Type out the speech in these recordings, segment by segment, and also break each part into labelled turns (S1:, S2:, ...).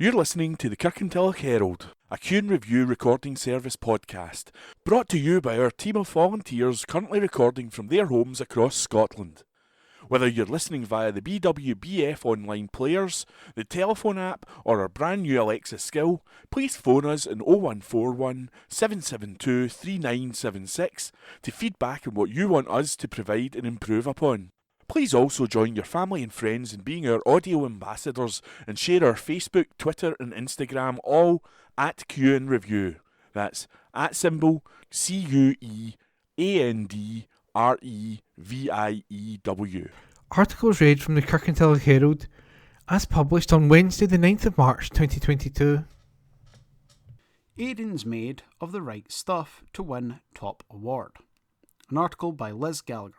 S1: You're listening to the Kirkintilloch Herald, a Q Review recording service podcast, brought to you by our team of volunteers currently recording from their homes across Scotland. Whether you're listening via the BWBF online players, the telephone app, or our brand new Alexa skill, please phone us on 0141 772 3976 to feedback on what you want us to provide and improve upon. Please also join your family and friends in being our audio ambassadors and share our Facebook, Twitter and Instagram all at QN Review. That's at symbol CUEANDREVIEW.
S2: Articles read from the Kirkintilloch Herald as published on Wednesday the 9th of March 2022.
S3: Aidan's made of the right stuff to win top award. An article by Liz Gallagher.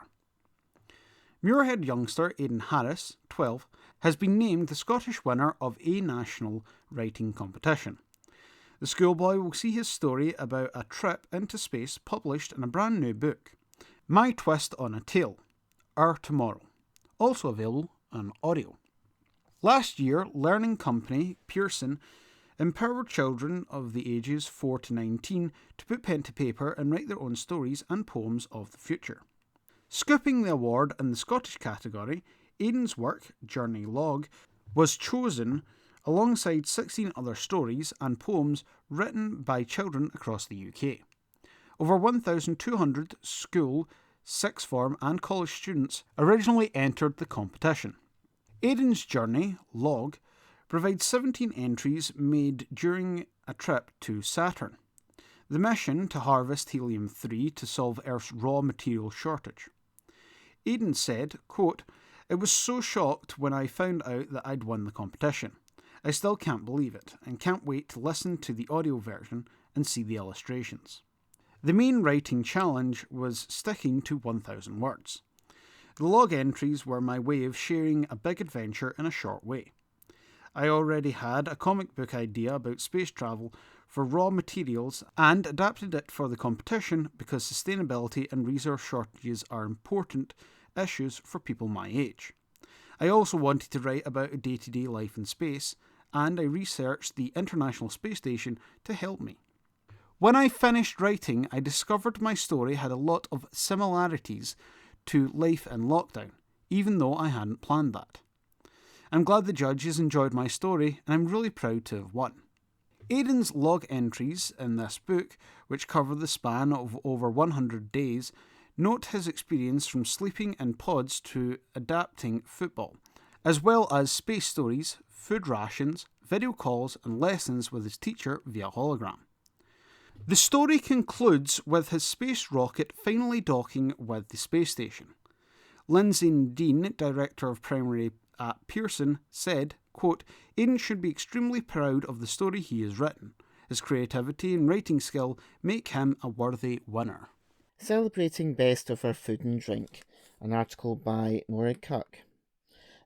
S3: Muirhead youngster Aidan Harris, 12, has been named the Scottish winner of a national writing competition. The schoolboy will see his story about a trip into space published in a brand new book, My Twist on a Tale, Our Tomorrow, also available on audio. Last year, learning company Pearson empowered children of the ages 4 to 19 to put pen to paper and write their own stories and poems of the future. Scooping the award in the Scottish category, Aidan's work, Journey Log, was chosen alongside 16 other stories and poems written by children across the UK. Over 1,200 school, sixth form and college students originally entered the competition. Aidan's Journey Log provides 17 entries made during a trip to Saturn. The mission to harvest helium-3 to solve Earth's raw material shortage. Aidan said, quote, "It was so shocked when I found out that I'd won the competition. I still can't believe it and can't wait to listen to the audio version and see the illustrations." The main writing challenge was sticking to 1,000 words. The log entries were my way of sharing a big adventure in a short way. I already had a comic book idea about space travel for raw materials and adapted it for the competition because sustainability and resource shortages are important issues for people my age. I also wanted to write about a day-to-day life in space, and I researched the International Space Station to help me. When I finished writing, I discovered my story had a lot of similarities to life in lockdown, even though I hadn't planned that. I'm glad the judges enjoyed my story, and I'm really proud to have won. Aidan's log entries in this book, which cover the span of over 100 days, note his experience from sleeping in pods to adapting football, as well as space stories, food rations, video calls and lessons with his teacher via hologram. The story concludes with his space rocket finally docking with the space station. Lindsay Dean, Director of Primary at Pearson, said, quote, "Aidan should be extremely proud of the story he has written. His creativity and writing skill make him a worthy winner."
S4: Celebrating Best of Our Food and Drink, an article by Maura Cook.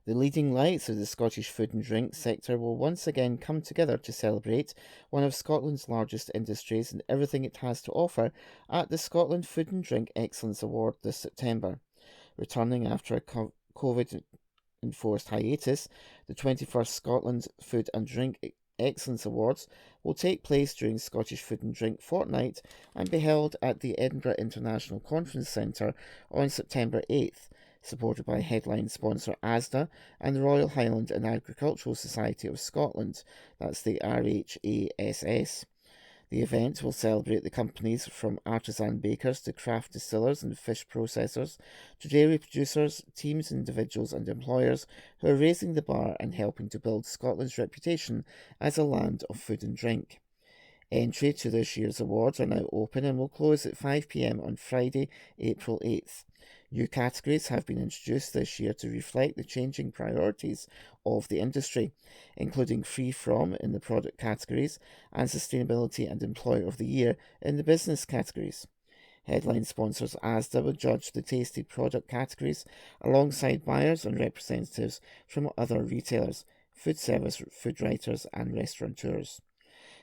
S4: The leading lights of the Scottish food and drink sector will once again come together to celebrate one of Scotland's largest industries and everything it has to offer at the Scotland Food and Drink Excellence Award this September. Returning after a COVID-enforced hiatus, the 21st Scotland Food and Drink Excellence Awards will take place during Scottish Food and Drink Fortnight and be held at the Edinburgh International Conference Centre on September 8th, supported by headline sponsor ASDA and the Royal Highland and Agricultural Society of Scotland, that's the RHASS. The event will celebrate the companies from artisan bakers to craft distillers and fish processors to dairy producers, teams, individuals and employers who are raising the bar and helping to build Scotland's reputation as a land of food and drink. Entry to this year's awards are now open and will close at 5 p.m. on Friday, April 8th. New categories have been introduced this year to reflect the changing priorities of the industry, including Free From in the product categories and Sustainability and Employer of the Year in the business categories. Headline sponsors ASDA will judge the tasty product categories alongside buyers and representatives from other retailers, food service, food writers and restaurateurs.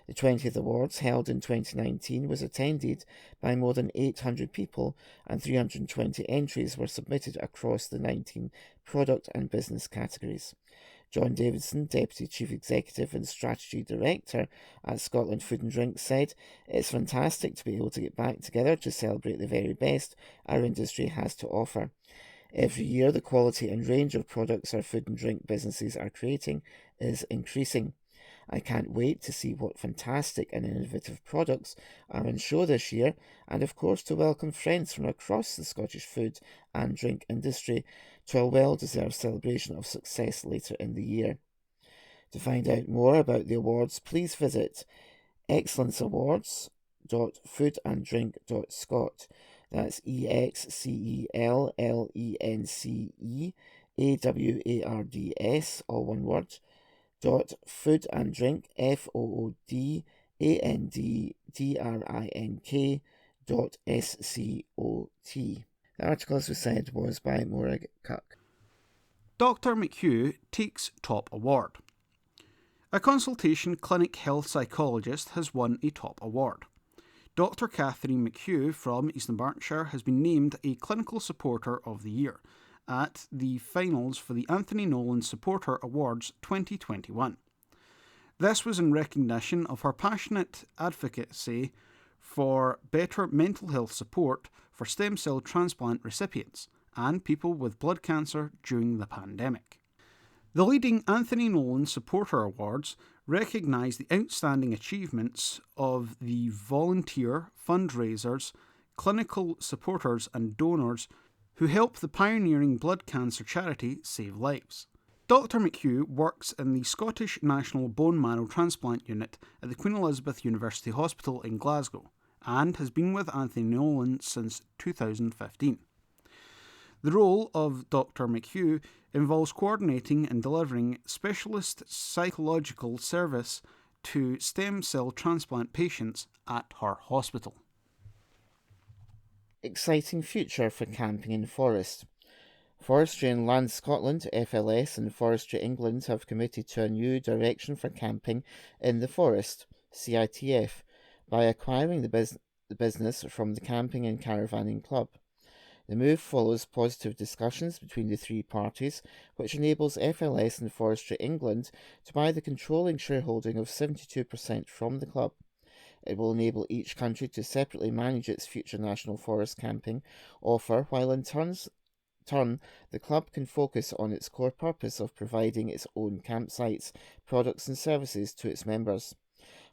S4: The 20th Awards, held in 2019, was attended by more than 800 people and 320 entries were submitted across the 19 product and business categories. John Davidson, Deputy Chief Executive and Strategy Director at Scotland Food and Drink, said, "It's fantastic to be able to get back together to celebrate the very best our industry has to offer. Every year, the quality and range of products our food and drink businesses are creating is increasing. I can't wait to see what fantastic and innovative products are on show this year, and of course to welcome friends from across the Scottish food and drink industry to a well-deserved celebration of success later in the year." To find out more about the awards, please visit excellenceawards.foodanddrink.scot. That's EXCELLENCEAWARDS, all one word, .food and drink, FOODANDDRINK.SCOT. The article, as we said, was by Maura Cook.
S3: Dr. McHugh takes top award. A consultation clinic health psychologist has won a top award. Dr. Catherine McHugh from Eastern Berkshire has been named a Clinical Supporter of the Year at the finals for the Anthony Nolan Supporter Awards 2021. This was in recognition of her passionate advocacy for better mental health support for stem cell transplant recipients and people with blood cancer during the pandemic. The leading Anthony Nolan Supporter Awards recognise the outstanding achievements of the volunteer, fundraisers, clinical supporters and donors who help the pioneering blood cancer charity save lives. Dr. McHugh works in the Scottish National Bone Marrow Transplant Unit at the Queen Elizabeth University Hospital in Glasgow and has been with Anthony Nolan since 2015. The role of Dr. McHugh involves coordinating and delivering specialist psychological service to stem cell transplant patients at her hospital.
S4: Exciting future for camping in forest. Forestry and Land Scotland, FLS, and Forestry England have committed to a new direction for camping in the forest, CITF, by acquiring the business from the Camping and Caravanning Club. The move follows positive discussions between the three parties, which enables FLS and Forestry England to buy the controlling shareholding of 72% from the club. It will enable each country to separately manage its future national forest camping offer, while in turn the club can focus on its core purpose of providing its own campsites, products and services to its members.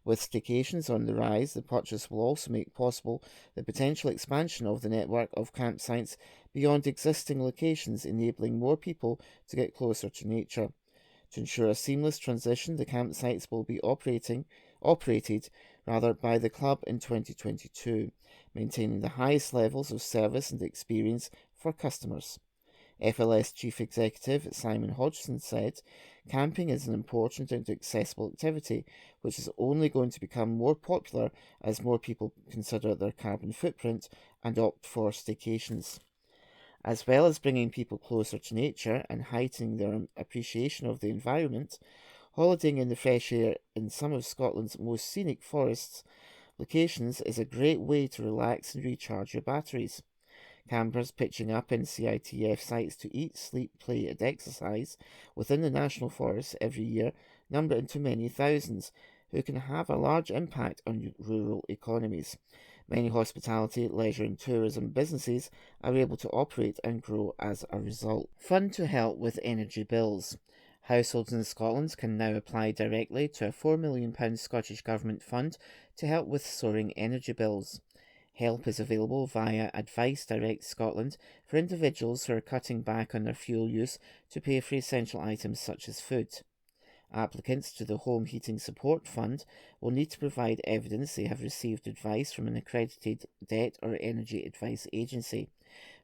S4: With staycations on the rise, the purchase will also make possible the potential expansion of the network of campsites beyond existing locations, enabling more people to get closer to nature. To ensure a seamless transition, the campsites will be operated by the club in 2022, maintaining the highest levels of service and experience for customers. FLS Chief Executive Simon Hodgson said, "Camping is an important and accessible activity, which is only going to become more popular as more people consider their carbon footprint and opt for staycations." As well as bringing people closer to nature and heightening their appreciation of the environment, holidaying in the fresh air in some of Scotland's most scenic forests locations is a great way to relax and recharge your batteries. Campers pitching up in CITF sites to eat, sleep, play and exercise within the National Forest every year number into many thousands, who can have a large impact on rural economies. Many hospitality, leisure and tourism businesses are able to operate and grow as a result. Fund to help with energy bills. Households in Scotland can now apply directly to a £4 million Scottish Government fund to help with soaring energy bills. Help is available via Advice Direct Scotland for individuals who are cutting back on their fuel use to pay for essential items such as food. Applicants to the Home Heating Support Fund will need to provide evidence they have received advice from an accredited debt or energy advice agency.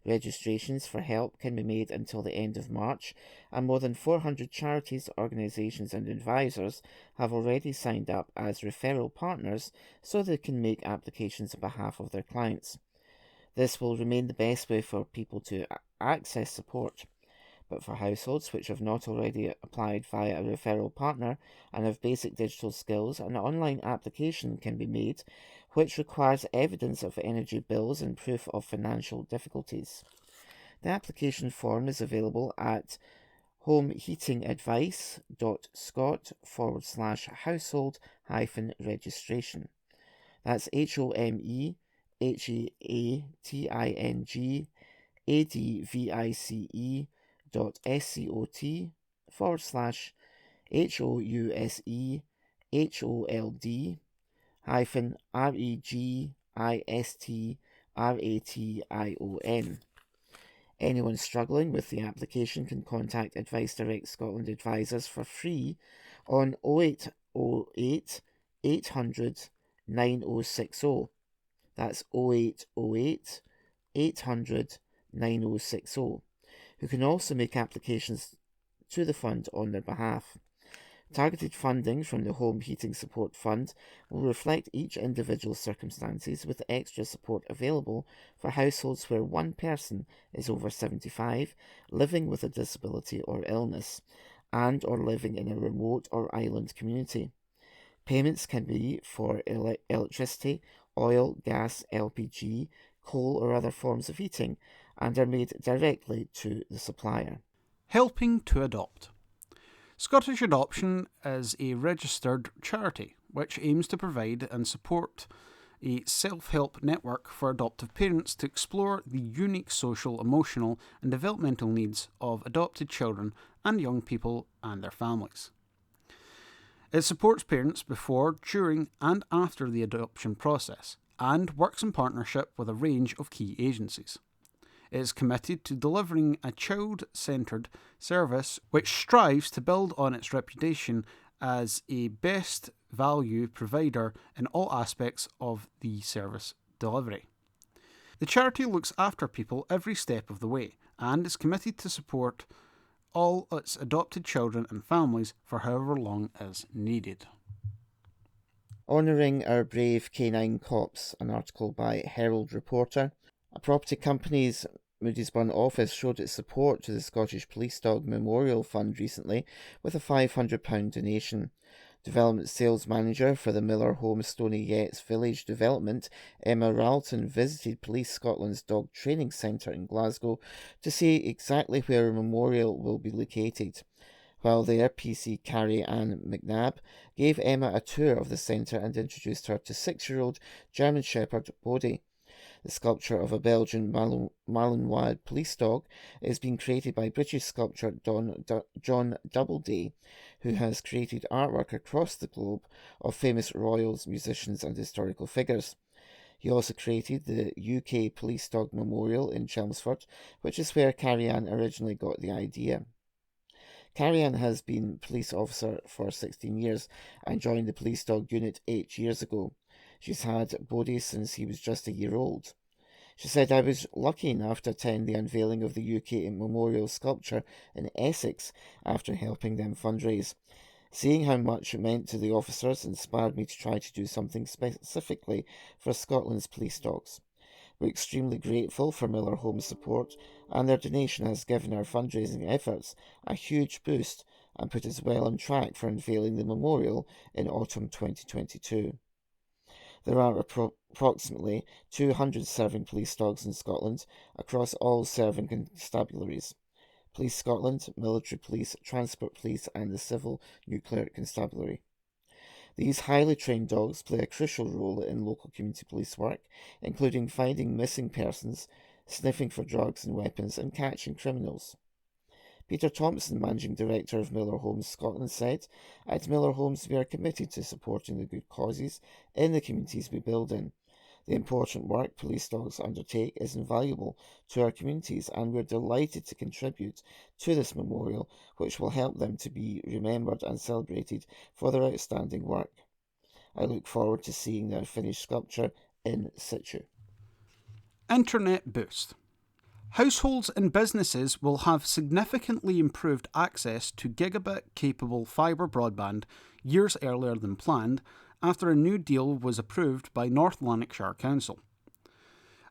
S4: Registrations for help can be made until the end of March, and more than 400 charities, organisations and advisors have already signed up as referral partners so they can make applications on behalf of their clients. This will remain the best way for people to access support. But for households which have not already applied via a referral partner and have basic digital skills, an online application can be made which requires evidence of energy bills and proof of financial difficulties. The application form is available at homeheatingadvice.scot/household-registration. That's homeheatingadvice.scot/registration. Anyone struggling with the application can contact Advice Direct Scotland advisors for free on 0808 800 9060. That's 0808 800 9060, who can also make applications to the fund on their behalf. Targeted funding from the Home Heating Support Fund will reflect each individual's circumstances, with extra support available for households where one person is over 75, living with a disability or illness, and or living in a remote or island community. Payments can be for electricity, oil, gas, LPG, coal or other forms of heating, and are made directly to the supplier.
S3: Helping to adopt. Scottish Adoption is a registered charity which aims to provide and support a self-help network for adoptive parents to explore the unique social, emotional and developmental needs of adopted children and young people and their families. It supports parents before, during and after the adoption process and works in partnership with a range of key agencies. It is committed to delivering a child-centred service which strives to build on its reputation as a best value provider in all aspects of the service delivery. The charity looks after people every step of the way and is committed to support all its adopted children and families for however long is needed.
S4: Honouring our brave canine cops, an article by Herald reporter. A property company's Moodiesburn office showed its support to the Scottish Police Dog Memorial Fund recently with a £500 donation. Development Sales Manager for the Miller Home Stony Yetts Village Development, Emma Ralton, visited Police Scotland's Dog Training Centre in Glasgow to see exactly where a memorial will be located, while their PC Carrie Ann McNabb gave Emma a tour of the centre and introduced her to 6-year-old German Shepherd Bodie. The sculpture of a Belgian Malinois police dog is being created by British sculptor John Doubleday, who has created artwork across the globe of famous royals, musicians and historical figures. He also created the UK Police Dog Memorial in Chelmsford, which is where Carrie Ann originally got the idea. Carrie Ann has been police officer for 16 years and joined the police dog unit 8 years ago. She's had Bodie since he was just a year old. She said, "I was lucky enough to attend the unveiling of the UK memorial sculpture in Essex after helping them fundraise. Seeing how much it meant to the officers inspired me to try to do something specifically for Scotland's police dogs. We're extremely grateful for Miller Home's support, and their donation has given our fundraising efforts a huge boost and put us well on track for unveiling the memorial in autumn 2022. There are approximately 200 serving police dogs in Scotland across all serving constabularies: Police Scotland, Military Police, Transport Police and the Civil Nuclear Constabulary. These highly trained dogs play a crucial role in local community police work, including finding missing persons, sniffing for drugs and weapons and catching criminals. Peter Thompson, Managing Director of Miller Homes Scotland, said, "At Miller Homes we are committed to supporting the good causes in the communities we build in. The important work police dogs undertake is invaluable to our communities, and we're delighted to contribute to this memorial, which will help them to be remembered and celebrated for their outstanding work. I look forward to seeing their finished sculpture in situ."
S3: Internet boost. Households and businesses will have significantly improved access to gigabit-capable fibre broadband years earlier than planned after a new deal was approved by North Lanarkshire Council.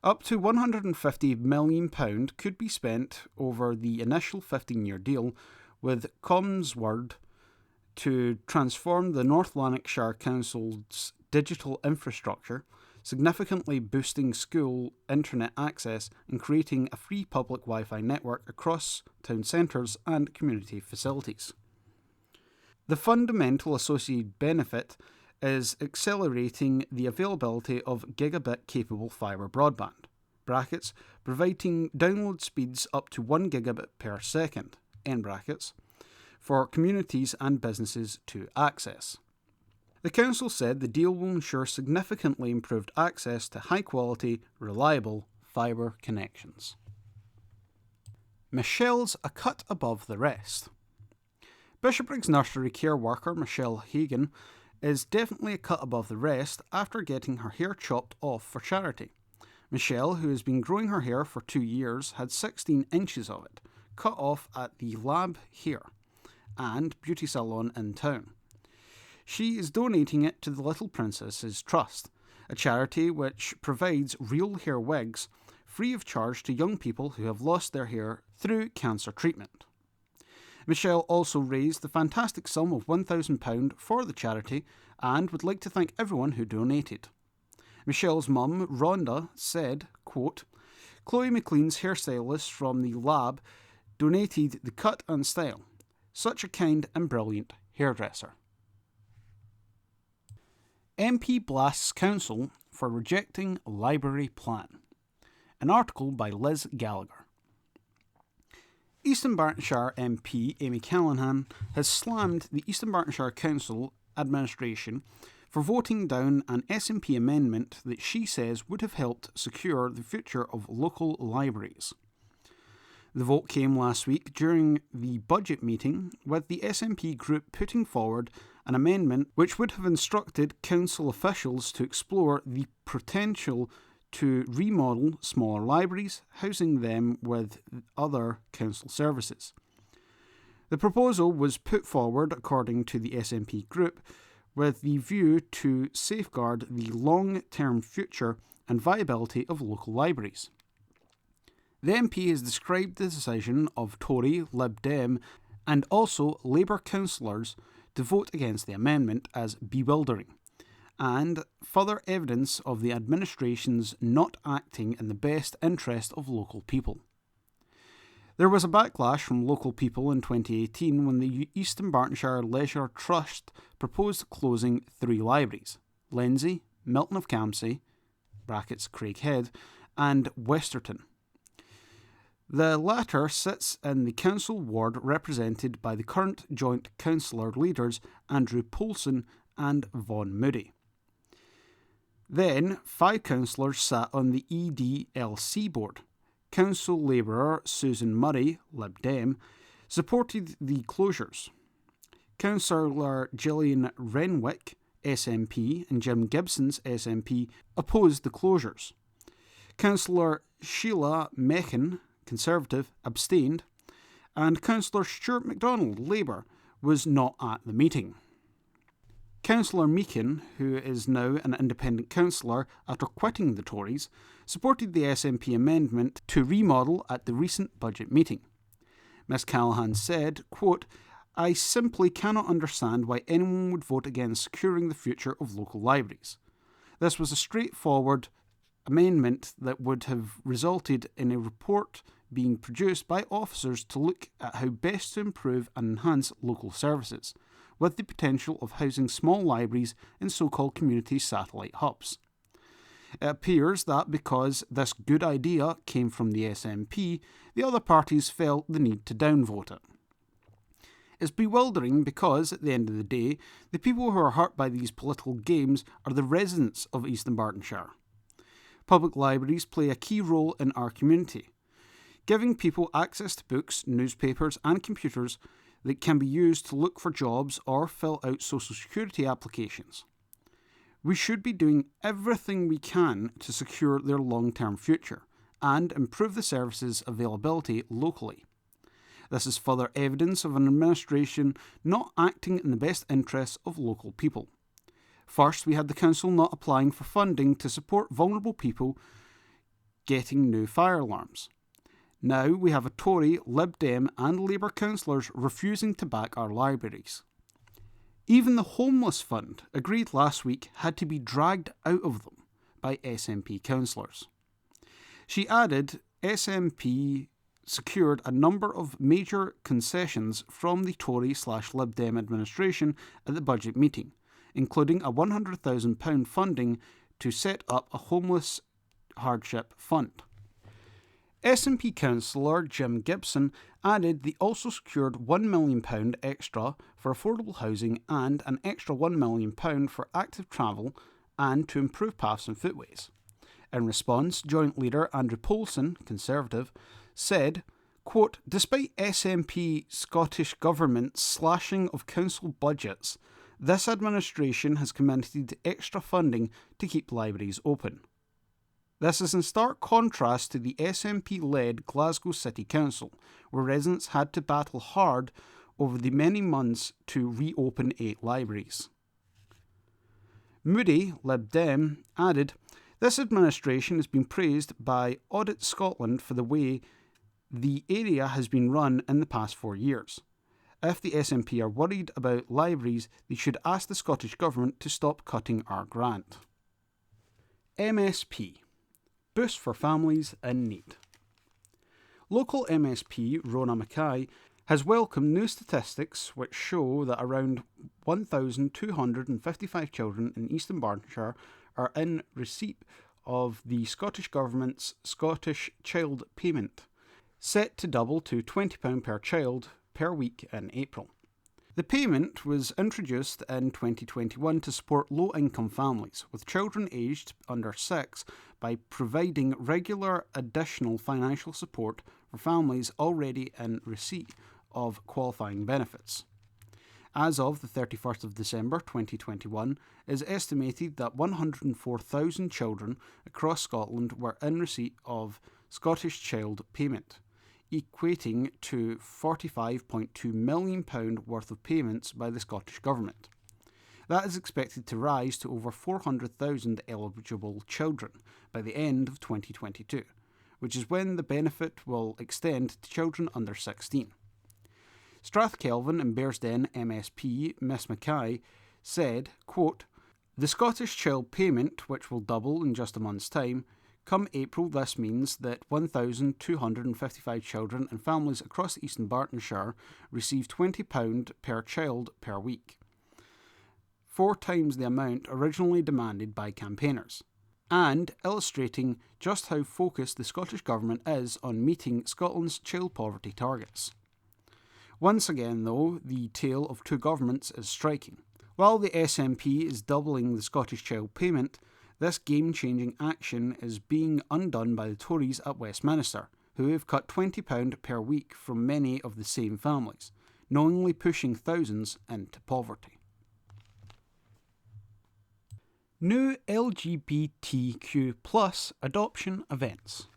S3: Up to £150 million could be spent over the initial 15-year deal with Comsword to transform the North Lanarkshire Council's digital infrastructure, significantly boosting school internet access and creating a free public Wi-Fi network across town centres and community facilities. The fundamental associated benefit is accelerating the availability of gigabit-capable fibre broadband, brackets, providing download speeds up to 1 gigabit per second, end brackets, for communities and businesses to access. The council said the deal will ensure significantly improved access to high-quality, reliable fibre connections. Michelle's a cut above the rest. Bishopbriggs nursery care worker Michelle Hagan is definitely a cut above the rest after getting her hair chopped off for charity. Michelle, who has been growing her hair for 2 years, had 16 inches of it cut off at the Lab Hair and Beauty Salon in town. She is donating it to the Little Princess's Trust, a charity which provides real hair wigs free of charge to young people who have lost their hair through cancer treatment. Michelle also raised the fantastic sum of £1,000 for the charity and would like to thank everyone who donated. Michelle's mum, Rhonda, said, quote, Chloe McLean's hairstylist from the Lab donated the cut and style. Such a kind and brilliant hairdresser. MP blasts council for rejecting library plan. An article by Liz Gallagher. Eastern Bartonshire MP Amy Callaghan has slammed the Eastern Bartonshire Council administration for voting down an SNP amendment that she says would have helped secure the future of local libraries. The vote came last week during the budget meeting, with the SNP group putting forward an amendment which would have instructed council officials to explore the potential to remodel smaller libraries, housing them with other council services. The proposal was put forward, according to the SNP group, with the view to safeguard the long-term future and viability of local libraries. The MP has described the decision of Tory, Lib Dem and also Labour councillors to vote against the amendment as bewildering, and further evidence of the administration's not acting in the best interest of local people. There was a backlash from local people in 2018 when the Eastern Bartonshire Leisure Trust proposed closing 3 libraries: Lindsay, Milton of Campsie, brackets Craighead, and Westerton. The latter sits in the council ward represented by the current joint councillor leaders Andrew Poulson and Vaughan Moody. Then, 5 councillors sat on the EDLC board. Council labourer Susan Murray, Lib Dem, supported the closures. Councillor Gillian Renwick, SNP, and Jim Gibson's SNP opposed the closures. Councillor Sheila Mechan, Conservative, abstained, and Councillor Stuart MacDonald, Labour, was not at the meeting. Councillor Meekin, who is now an independent councillor after quitting the Tories, supported the SNP amendment to remodel at the recent budget meeting. Ms Callaghan said, quote, I simply cannot understand why anyone would vote against securing the future of local libraries. This was a straightforward amendment that would have resulted in a report being produced by officers to look at how best to improve and enhance local services, with the potential of housing small libraries in so-called community satellite hubs. It appears that because this good idea came from the SNP, the other parties felt the need to downvote it. It's bewildering because, at the end of the day, the people who are hurt by these political games are the residents of Eastern Bartonshire. Public libraries play a key role in our community, giving people access to books, newspapers and computers that can be used to look for jobs or fill out social security applications. We should be doing everything we can to secure their long-term future and improve the services availability locally. This is further evidence of an administration not acting in the best interests of local people. First, we had the council not applying for funding to support vulnerable people getting new fire alarms. Now we have a Tory, Lib Dem and Labour councillors refusing to back our libraries. Even the Homeless Fund, agreed last week, had to be dragged out of them by SNP councillors. She added SNP secured a number of major concessions from the Tory/Lib Dem administration at the budget meeting, including a £100,000 funding to set up a homeless hardship fund. SNP councillor Jim Gibson added they also secured £1 million extra for affordable housing and an extra £1 million for active travel and to improve paths and footways. In response, Joint Leader Andrew Poulsen, Conservative, said, quote, "Despite SNP Scottish Government's slashing of council budgets, this administration has committed extra funding to keep libraries open. This is in stark contrast to the SNP-led Glasgow City Council, where residents had to battle hard over the many months to reopen 8 libraries." Moody, Lib Dem, added, "This administration has been praised by Audit Scotland for the way the area has been run in the past 4 years. If the SNP are worried about libraries, they should ask the Scottish Government to stop cutting our grant." MSP. Boost for families in need. Local MSP Rona Mackay has welcomed new statistics which show that around 1,255 children in Eastern Bartonshire are in receipt of the Scottish Government's Scottish Child Payment, set to double to £20 per child per week in April. The payment was introduced in 2021 to support low-income families with children aged under 6 by providing regular additional financial support for families already in receipt of qualifying benefits. As of the 31st of December 2021, it is estimated that 104,000 children across Scotland were in receipt of Scottish Child Payment, equating to £45.2 million worth of payments by the Scottish Government. That is expected to rise to over 400,000 eligible children by the end of 2022, which is when the benefit will extend to children under 16. Strathkelvin and Bearsden MSP Miss Mackay said, quote, "The Scottish Child Payment, which will double in just a month's time, come April, this means that 1,255 children and families across Eastern Bartonshire receive £20 per child per week, 4 times the amount originally demanded by campaigners, and illustrating just how focused the Scottish Government is on meeting Scotland's child poverty targets." Once again, though, the tale of two governments is striking. While the SNP is doubling the Scottish Child Payment, this game-changing action is being undone by the Tories at Westminster, who have cut £20 per week from many of the same families, knowingly pushing thousands into poverty. New LGBTQ+ adoption events.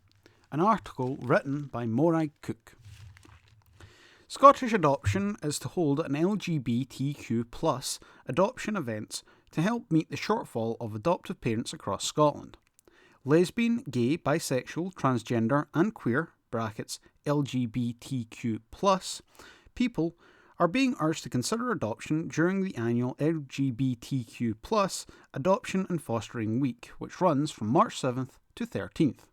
S3: An article written by Morag Cook. Scottish Adoption is to hold an LGBTQ+ adoption events to help meet the shortfall of adoptive parents across Scotland. Lesbian, gay, bisexual, transgender and queer (LGBTQ+) people are being urged to consider adoption during the annual LGBTQ+ Adoption and Fostering Week, which runs from March 7th to 13th.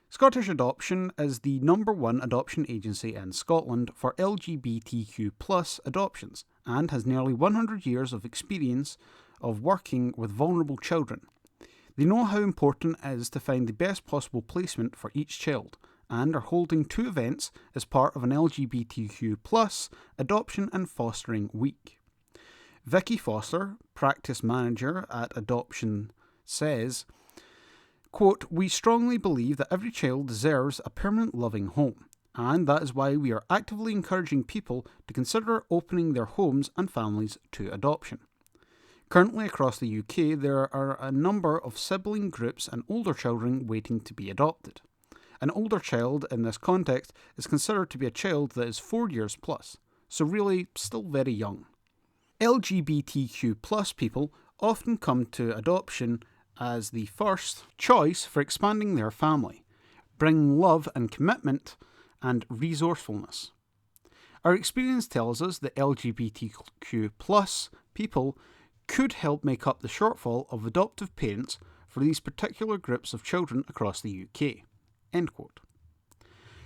S3: Scottish Adoption is the #1 adoption agency in Scotland for LGBTQ+ adoptions and has nearly 100 years of experience of working with vulnerable children. They know how important it is to find the best possible placement for each child and are holding 2 events as part of an LGBTQ+ Adoption and Fostering Week. Vicky Foster, practice manager at Adoption, says, quote, "We strongly believe that every child deserves a permanent loving home, and that is why we are actively encouraging people to consider opening their homes and families to adoption. Currently across the UK, there are a number of sibling groups and older children waiting to be adopted. An older child in this context is considered to be a child that is 4 years plus, so really still very young. LGBTQ+ people often come to adoption as the first choice for expanding their family, bringing love and commitment and resourcefulness. Our experience tells us that LGBTQ+ people could help make up the shortfall of adoptive parents for for these particular groups of children across the UK. End quote.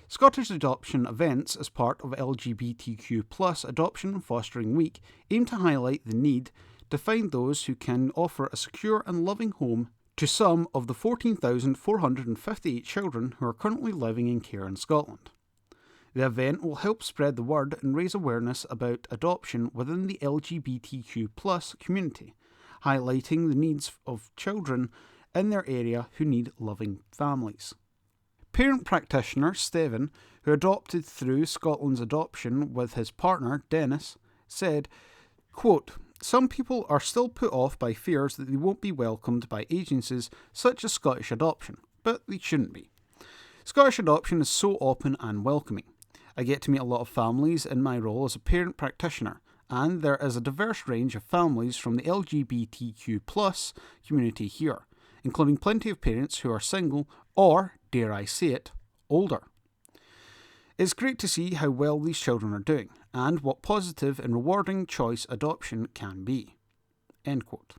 S3: Scottish adoption events as part of LGBTQ+ Adoption and Fostering Week aim to highlight the need to find those who can offer a secure and loving home to some of the 14,458 children who are currently living in care in Scotland. The event will help spread the word and raise awareness about adoption within the LGBTQ+ community, highlighting the needs of children in their area who need loving families. Parent practitioner Stephen, who adopted through Scotland's adoption with his partner Dennis, said, quote, "Some people are still put off by fears that they won't be welcomed by agencies such as Scottish Adoption, but they shouldn't be. Scottish Adoption is so open and welcoming. I get to meet a lot of families in my role as a parent practitioner, and there is a diverse range of families from the LGBTQ+ community here, including plenty of parents who are single or, dare I say it, older. It's great to see how well these children are doing, and what positive and rewarding choice adoption can be." End quote.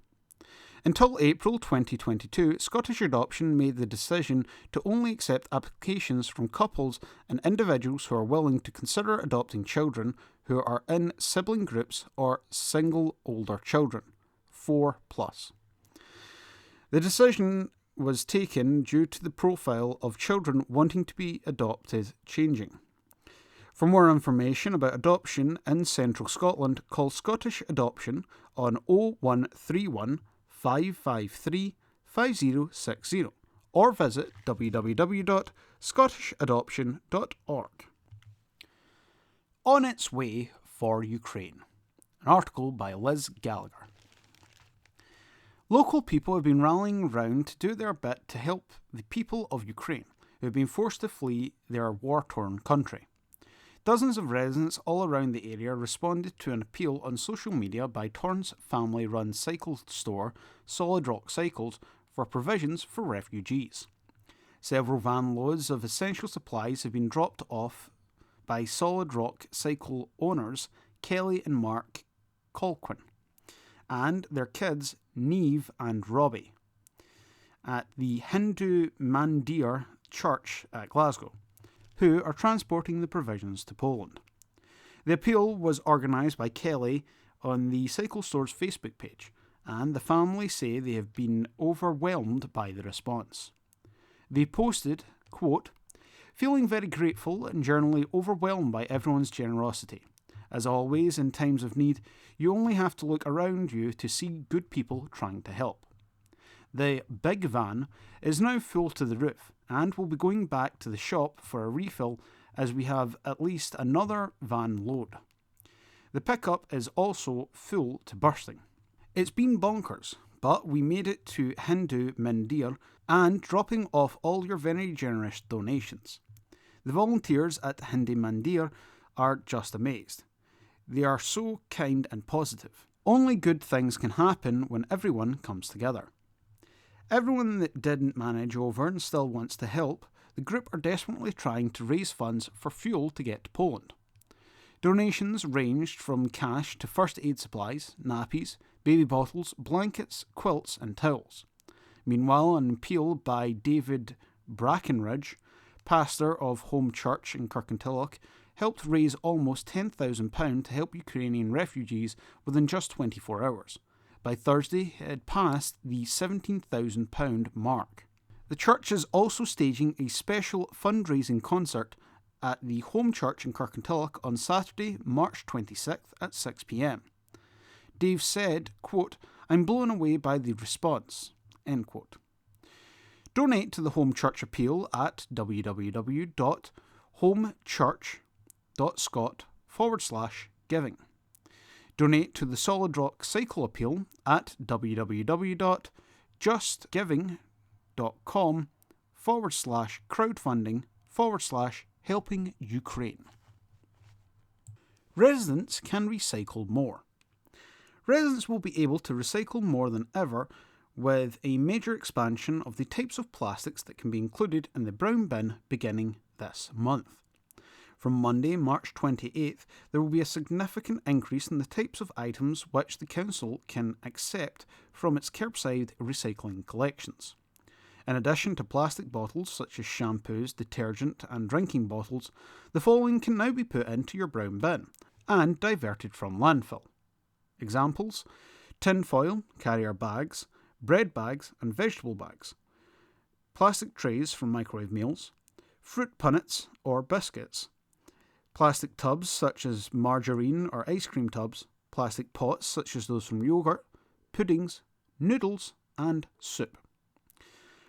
S3: Until April 2022, Scottish Adoption made the decision to only accept applications from couples and individuals who are willing to consider adopting children who are in sibling groups or single older children, 4+. The decision was taken due to the profile of children wanting to be adopted changing. For more information about adoption in Central Scotland, call Scottish Adoption on 0131 553 5060 or visit www.scottishadoption.org. On its way for Ukraine. An article by Liz Gallagher. Local people have been rallying round to do their bit to help the people of Ukraine who have been forced to flee their war-torn country. Dozens of residents all around the area responded to an appeal on social media by Torrance family-run cycle store Solid Rock Cycles for provisions for refugees. Several van loads of essential supplies have been dropped off by Solid Rock Cycle owners Kelly and Mark Colquhoun and their kids Neve and Robbie at the Hindu Mandir Church at Glasgow, who are transporting the provisions to Poland. The appeal was organised by Kelly on the Cycle Store's Facebook page, and the family say they have been overwhelmed by the response. They posted, quote, "Feeling very grateful and generally overwhelmed by everyone's generosity. As always, in times of need, you only have to look around you to see good people trying to help. The big van is now full to the roof and will be going back to the shop for a refill as we have at least another van load. The pickup is also full to bursting. It's been bonkers, but we made it to Hindu Mandir and dropping off all your very generous donations. The volunteers at Hindu Mandir are just amazed. They are so kind and positive. Only good things can happen when everyone comes together. Everyone that didn't manage over and still wants to help, the group are desperately trying to raise funds for fuel to get to Poland. Donations ranged from cash to first aid supplies, nappies, baby bottles, blankets, quilts and towels. Meanwhile, an appeal by David Brackenridge, pastor of Home Church in Kirkintilloch, helped raise almost £10,000 to help Ukrainian refugees within just 24 hours. By Thursday, it had passed the £17,000 mark. The church is also staging a special fundraising concert at the Home Church in Kirkintilloch on Saturday, March 26th at 6 p.m. Dave said, quote, "I'm blown away by the response," end quote. Donate to the Home Church appeal at www.homechurch.scot/giving. Donate to the Solid Rock Cycle appeal at www.justgiving.com/crowdfunding/helping Ukraine. Residents can recycle more. Residents will be able to recycle more than ever with a major expansion of the types of plastics that can be included in the brown bin beginning this month. From Monday, March 28th, there will be a significant increase in the types of items which the Council can accept from its curbside recycling collections. In addition to plastic bottles such as shampoos, detergent and drinking bottles, the following can now be put into your brown bin and diverted from landfill. Examples: tin foil, carrier bags, bread bags and vegetable bags, plastic trays from microwave meals, fruit punnets or biscuits, plastic tubs such as margarine or ice cream tubs, plastic pots such as those from yogurt, puddings, noodles and soup.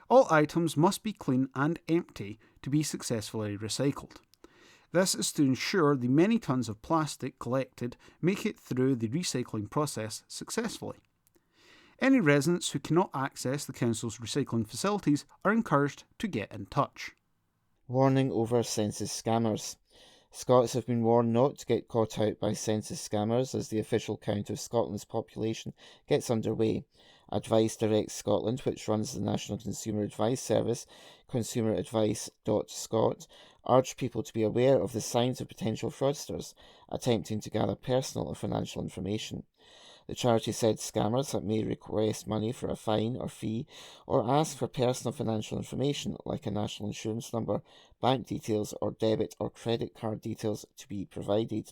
S3: All items must be clean and empty to be successfully recycled. This is to ensure the many tons of plastic collected make it through the recycling process successfully. Any residents who cannot access the Council's recycling facilities are encouraged to get in touch.
S4: Warning over census scammers. Scots have been warned not to get caught out by census scammers as the official count of Scotland's population gets underway. Advice Direct Scotland, which runs the National Consumer Advice Service, consumeradvice.scot, urged people to be aware of the signs of potential fraudsters attempting to gather personal or financial information. The charity said scammers that may request money for a fine or fee or ask for personal financial information like a national insurance number, bank details or debit or credit card details to be provided.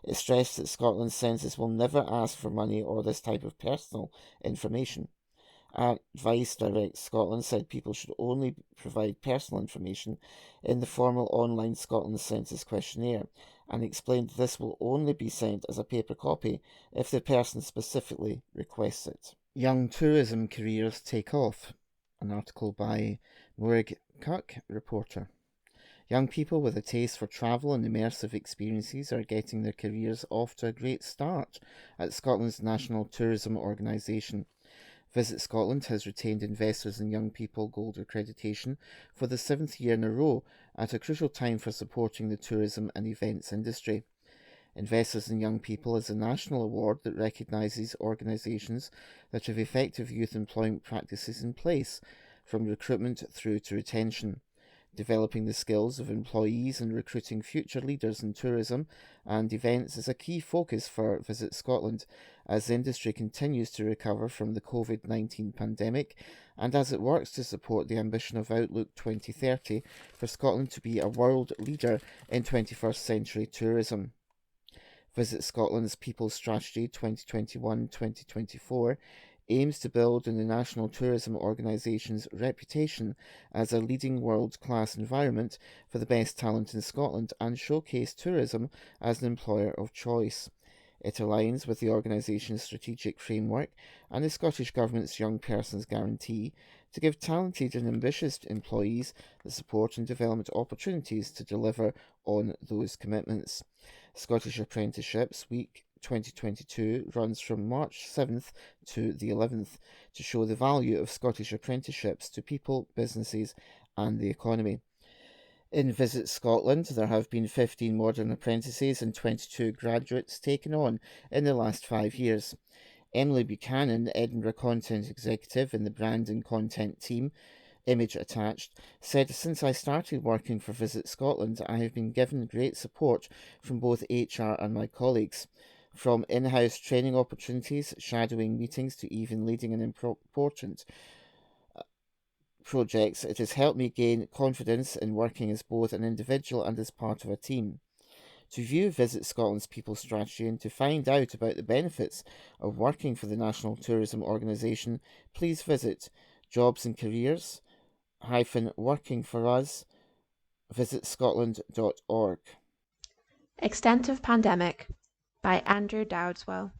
S4: It stressed that Scotland's census will never ask for money or this type of personal information. Advice Direct Scotland said people should only provide personal information in the formal online Scotland Census questionnaire and explained this will only be sent as a paper copy if the person specifically requests it. Young tourism careers take off. An article by Morag Cuck, reporter. Young people with a taste for travel and immersive experiences are getting their careers off to a great start at Scotland's National Tourism Organisation. Visit Scotland has retained Investors in Young People Gold accreditation for the 7th year in a row at a crucial time for supporting the tourism and events industry. Investors in Young People is a national award that recognises organisations that have effective youth employment practices in place, from recruitment through to retention. Developing the skills of employees and recruiting future leaders in tourism and events is a key focus for Visit Scotland as the industry continues to recover from the COVID-19 pandemic and as it works to support the ambition of Outlook 2030 for Scotland to be a world leader in 21st century tourism. Visit Scotland's People Strategy 2021-2024 aims to build on the National Tourism Organisation's reputation as a leading world-class environment for the best talent in Scotland and showcase tourism as an employer of choice. It aligns with the organisation's strategic framework and the Scottish Government's Young Persons Guarantee to give talented and ambitious employees the support and development opportunities to deliver on those commitments. Scottish Apprenticeships Week 2022 runs from March 7th to the 11th to show the value of Scottish apprenticeships to people, businesses and the economy. In Visit Scotland, there have been 15 modern apprentices and 22 graduates taken on in the last 5 years. Emily Buchanan, Edinburgh Content Executive in the Brand and Content team, image attached, said, "Since I started working for Visit Scotland, I have been given great support from both HR and my colleagues. From in-house training opportunities, shadowing meetings, to even leading an important projects, it has helped me gain confidence in working as both an individual and as part of a team. To view Visit Scotland's People Strategy and to find out about the benefits of working for the National Tourism Organisation, please visit Jobs and Careers Working For Us, visitscotland.org.
S5: Extent of Pandemic by Andrew Dowdswell.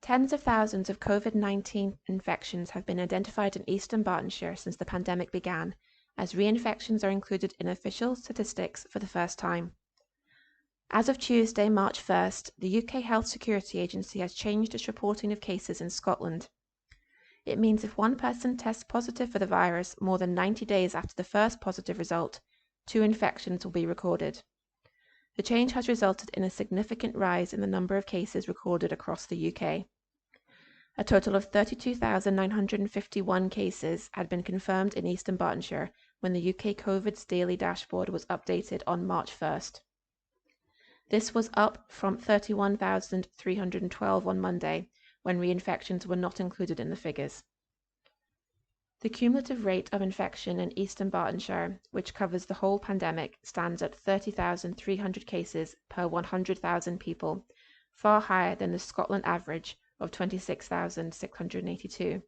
S5: Tens of thousands of COVID-19 infections have been identified in Eastern Bartonshire since the pandemic began, as reinfections are included in official statistics for the first time. As of Tuesday, March 1st, the UK Health Security Agency has changed its reporting of cases in Scotland. It means if one person tests positive for the virus more than 90 days after the first positive result, 2 infections will be recorded. The change has resulted in a significant rise in the number of cases recorded across the UK. A total of 32,951 cases had been confirmed in Eastern Bartonshire when the UK COVID's daily dashboard was updated on March 1st. This was up from 31,312 on Monday, when reinfections were not included in the figures. The cumulative rate of infection in Eastern Bartonshire, which covers the whole pandemic, stands at 30,300 cases per 100,000 people, far higher than the Scotland average of 26,682.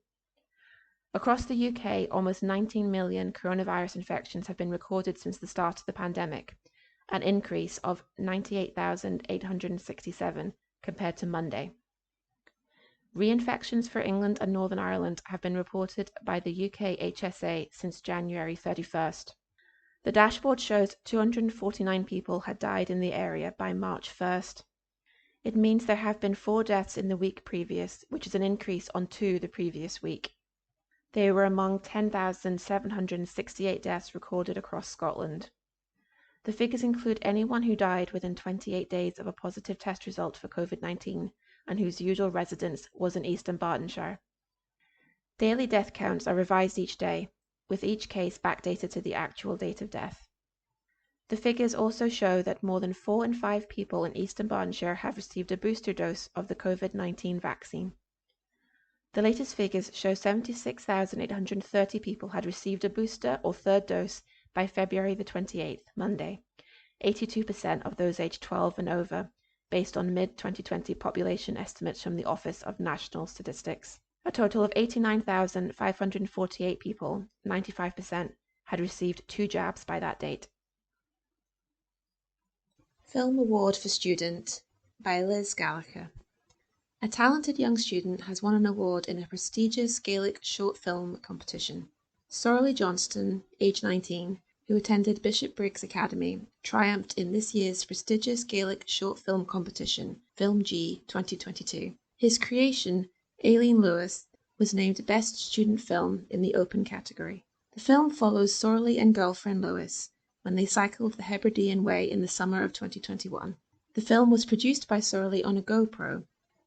S5: Across the UK, almost 19 million coronavirus infections have been recorded since the start of the pandemic, an increase of 98,867 compared to Monday. Reinfections for England and Northern Ireland have been reported by the UK HSA since January 31st. The dashboard shows 249 people had died in the area by March 1st. It means there have been 4 deaths in the week previous, which is an increase on 2 the previous week. They were among 10,768 deaths recorded across Scotland. The figures include anyone who died within 28 days of a positive test result for COVID-19 and whose usual residence was in Eastern Bartonshire. Daily death counts are revised each day, with each case backdated to the actual date of death. The figures also show that more than 4 in 5 people in Eastern Bartonshire have received a booster dose of the COVID-19 vaccine. The latest figures show 76,830 people had received a booster or third dose by February the 28th, Monday, 82% of those aged 12 and over, based on mid-2020 population estimates from the Office of National Statistics. A total of 89,548 people, 95%, had received 2 jabs by that date. Film Award for Student by Liz Gallagher. A talented young student has won an award in a prestigious Gaelic short film competition. Sorley Johnston, age 19, who attended Bishopbriggs Academy, triumphed in this year's prestigious Gaelic short film competition, Film G 2022. His creation, Aileen Lewis, was named Best Student Film in the Open category. The film follows Sorley and girlfriend Lewis when they cycled the Hebridean Way in the summer of 2021. The film was produced by Sorley on a GoPro.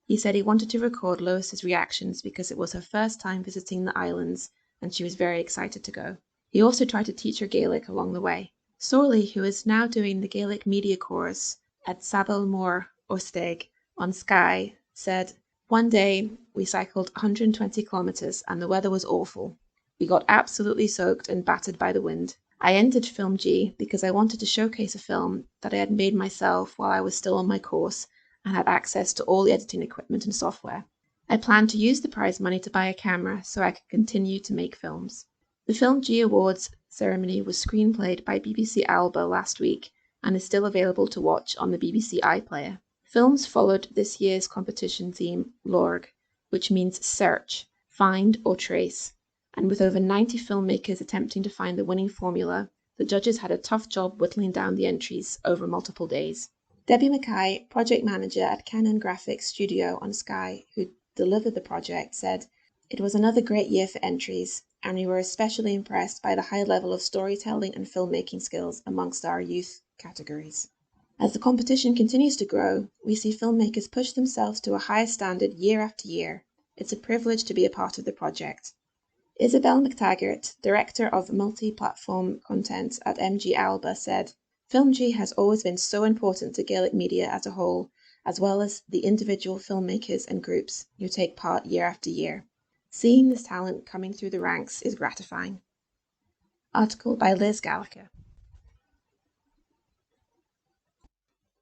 S5: He said he wanted to record Lewis's reactions because it was her first time visiting the islands and she was very excited to go. He also tried to teach her Gaelic along the way. Sorley, who is now doing the Gaelic media course at Sabal Mór Osteg on Skye, said, "One day we cycled 120 kilometres and the weather was awful. We got absolutely soaked and battered by the wind. I entered Film G because I wanted to showcase a film that I had made myself while I was still on my course and had access to all the editing equipment and software. I planned to use the prize money to buy a camera so I could continue to make films." The Film G Awards ceremony was screenplayed by BBC Alba last week and is still available to watch on the BBC iPlayer. Films followed this year's competition theme, Lorg, which means search, find or trace. And with over 90 filmmakers attempting to find the winning formula, the judges had a tough job whittling down the entries over multiple days. Debbie Mackay, project manager at Canon Graphics Studio on Skye, who delivered the project, said, "It was another great year for entries, and we were especially impressed by the high level of storytelling and filmmaking skills amongst our youth categories. As the competition continues to grow, we see filmmakers push themselves to a higher standard year after year. It's a privilege to be a part of the project." Isabel McTaggart, director of multi-platform content at MG Alba, said, "Film G has always been so important to Gaelic media as a whole, as well as the individual filmmakers and groups who take part year after year. Seeing this talent coming through the ranks is gratifying." Article by Liz Gallagher.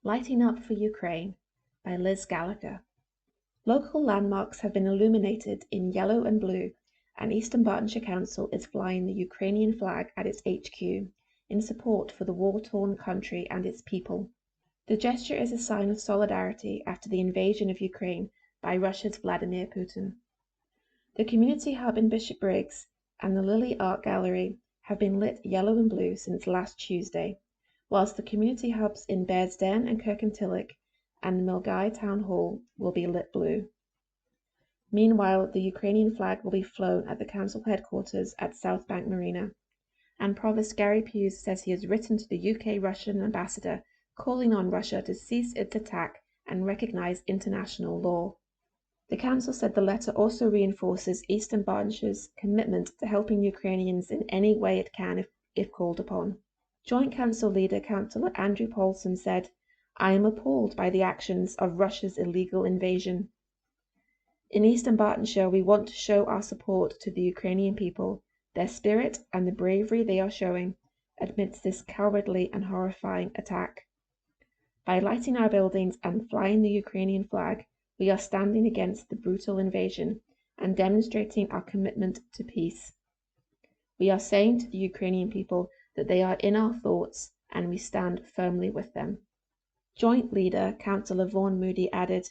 S5: Lighting Up for Ukraine by Liz Gallagher. Local landmarks have been illuminated in yellow and blue, and Eastern Bartonshire Council is flying the Ukrainian flag at its HQ in support for the war-torn country and its people. The gesture is a sign of solidarity after the invasion of Ukraine by Russia's Vladimir Putin. The community hub in Bishopbriggs and the Lily Art Gallery have been lit yellow and blue since last Tuesday, whilst the community hubs in Bearsden and Kirkintilloch and the Milngavie Town Hall will be lit blue. Meanwhile, the Ukrainian flag will be flown at the council headquarters at South Bank Marina, and Provost Gary Hughes says he has written to the UK-Russian ambassador calling on Russia to cease its attack and recognise international law. The council said the letter also reinforces Eastern Bartonshire's commitment to helping Ukrainians in any way it can if called upon. Joint Council leader Councillor Andrew Paulson said, "I am appalled by the actions of Russia's illegal invasion. In Eastern Bartonshire, we want to show our support to the Ukrainian people their spirit and the bravery they are showing amidst this cowardly and horrifying attack. By lighting our buildings and flying the Ukrainian flag, we are standing against the brutal invasion and demonstrating our commitment to peace. We are saying to the Ukrainian people that they are in our thoughts and we stand firmly with them. Joint Leader Councillor Vaughan Moody added,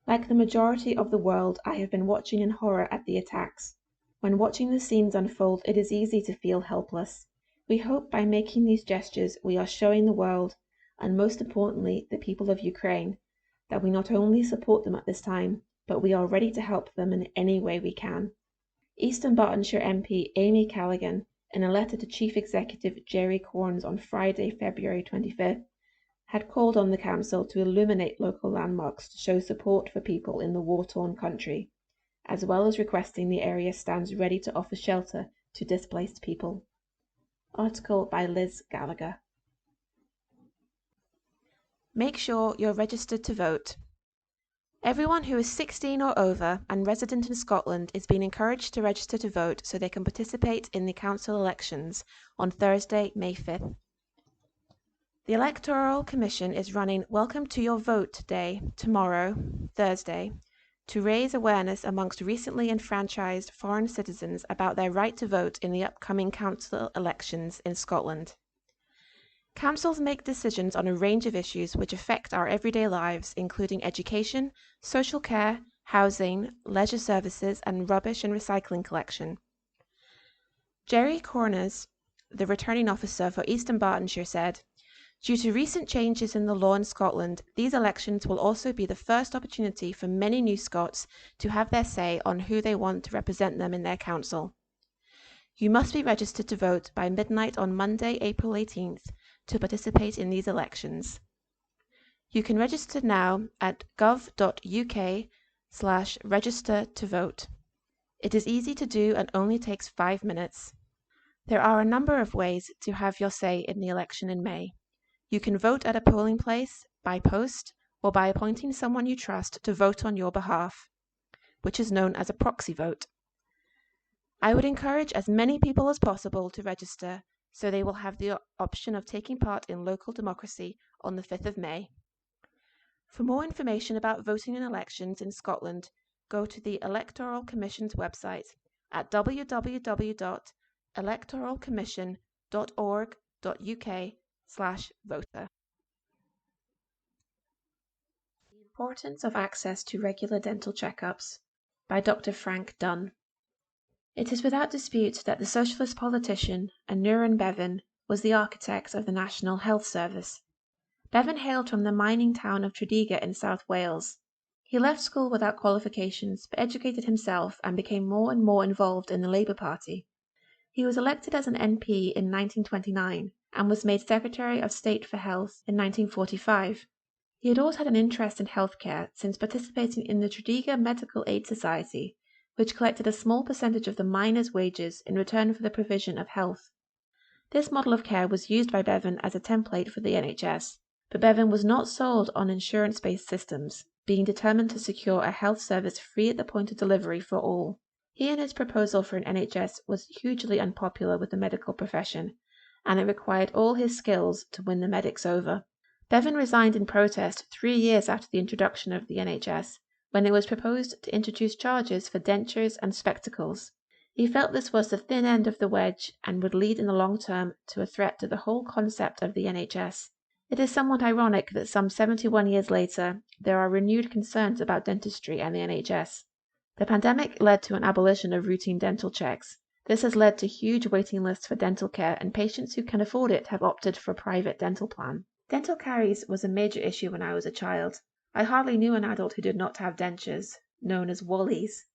S5: "Like the majority of the world, I have been watching in horror at the attacks. When watching the scenes unfold, it is easy to feel helpless. We hope by making these gestures we are showing the world, and most importantly the people of Ukraine, that we not only support them at this time, but we are ready to help them in any way we can." Eastern Bartonshire MP Amy Callaghan, in a letter to Chief Executive Jerry Corns on Friday, February 25th, had called on the council to illuminate local landmarks to show support for people in the war-torn country, as well as requesting the area stands ready to offer shelter to displaced people. Article by Liz Gallagher. Make sure you're registered to vote. Everyone who is 16 or over and resident in Scotland is being encouraged to register to vote so they can participate in the council elections on Thursday, May 5th. The Electoral Commission is running Welcome to Your Vote Day tomorrow, Thursday, to raise awareness amongst recently enfranchised foreign citizens about their right to vote in the upcoming council elections in Scotland. Councils make decisions on a range of issues which affect our everyday lives, including education, social care, housing, leisure services, and rubbish and recycling collection. Jerry Corners, the returning officer for Eastern Bartonshire, said, "Due to recent changes in the law in Scotland, these elections will also be the first opportunity for many new Scots to have their say on who they want to represent them in their council. You must be registered to vote by midnight on Monday, April 18th, to participate in these elections. You can register now at gov.uk/register to vote. It is easy to do and only takes 5 minutes. There are a number of ways to have your say in the election in May. You can vote at a polling place, by post, or by appointing someone you trust to vote on your behalf, which is known as a proxy vote. I would encourage as many people as possible to register so they will have the option of taking part in local democracy on the 5th of May. For more information about voting in elections in Scotland, go to the Electoral Commission's website at www.electoralcommission.org.uk/voter. The Importance of Access to Regular Dental Checkups by Dr. Frank Dunn. It is without dispute that the socialist politician Aneurin Bevan was the architect of the National Health Service. Bevan hailed from the mining town of Tredegar in South Wales. He left school without qualifications, but educated himself and became more and more involved in the Labour Party. He was elected as an MP in 1929 and was made Secretary of State for Health in 1945. He had always had an interest in healthcare since participating in the Tredegar Medical Aid Society, which collected a small percentage of the miners' wages in return for the provision of health. This model of care was used by Bevan as a template for the NHS, but Bevan was not sold on insurance-based systems, being determined to secure a health service free at the point of delivery for all. He and his proposal for an NHS was hugely unpopular with the medical profession, and it required all his skills to win the medics over. Bevan resigned in protest 3 years after the introduction of the NHS, when it was proposed to introduce charges for dentures and spectacles. He felt this was the thin end of the wedge and would lead in the long term to a threat to the whole concept of the NHS. It is somewhat ironic that some 71 years later, there are renewed concerns about dentistry and the NHS. The pandemic led to an abolition of routine dental checks. This has led to huge waiting lists for dental care, and patients who can afford it have opted for a private dental plan. Dental caries was a major issue when I was a child. I hardly knew an adult who did not have dentures, known as wallies.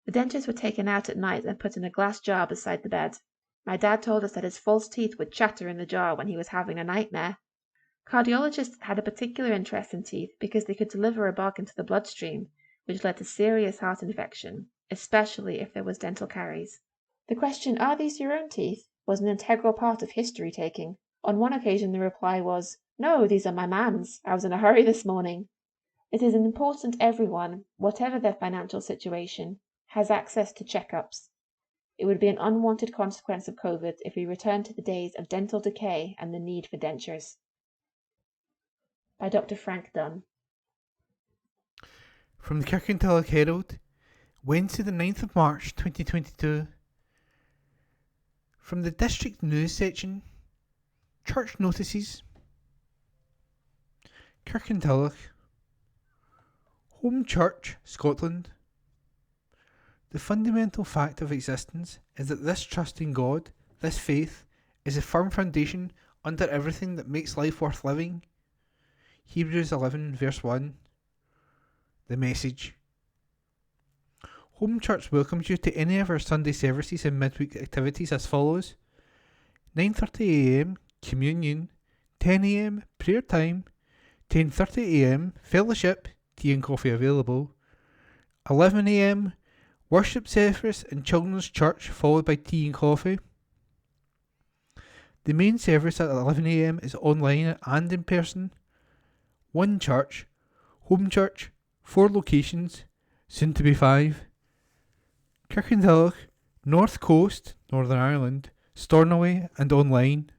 S5: The dentures were taken out at night and put in a glass jar beside the bed. My dad told us that his false teeth would chatter in the jar when he was having a nightmare. Cardiologists had a particular interest in teeth because they could deliver a bug into the bloodstream, which led to serious heart infection, especially if there was dental caries. The question, "Are these your own teeth?" was an integral part of history-taking. On one occasion the reply was, "No, these are my man's. I was in a hurry this morning." It is important everyone, whatever their financial situation, has access to checkups. It would be an unwanted consequence of COVID if we return to the days of dental decay and the need for dentures. By Dr. Frank Dunn.
S2: From the Kirkintilloch Herald, Wednesday the 9th of March 2022. From the District News section, Church Notices. Kirkintilloch, Home Church, Scotland. The fundamental fact of existence is that this trust in God, this faith, is a firm foundation under everything that makes life worth living. Hebrews 11 verse 1. The message. Home Church welcomes you to any of our Sunday services and midweek activities as follows: 9:30am Communion, 10am Prayer Time, 10:30am Fellowship, tea and coffee available, 11am Worship Service and Children's Church followed by tea and coffee. The main service at 11am is online and in person. One church, Home Church, 4 locations, soon to be 5. Kirkintilloch, North Coast, Northern Ireland, Stornoway and online.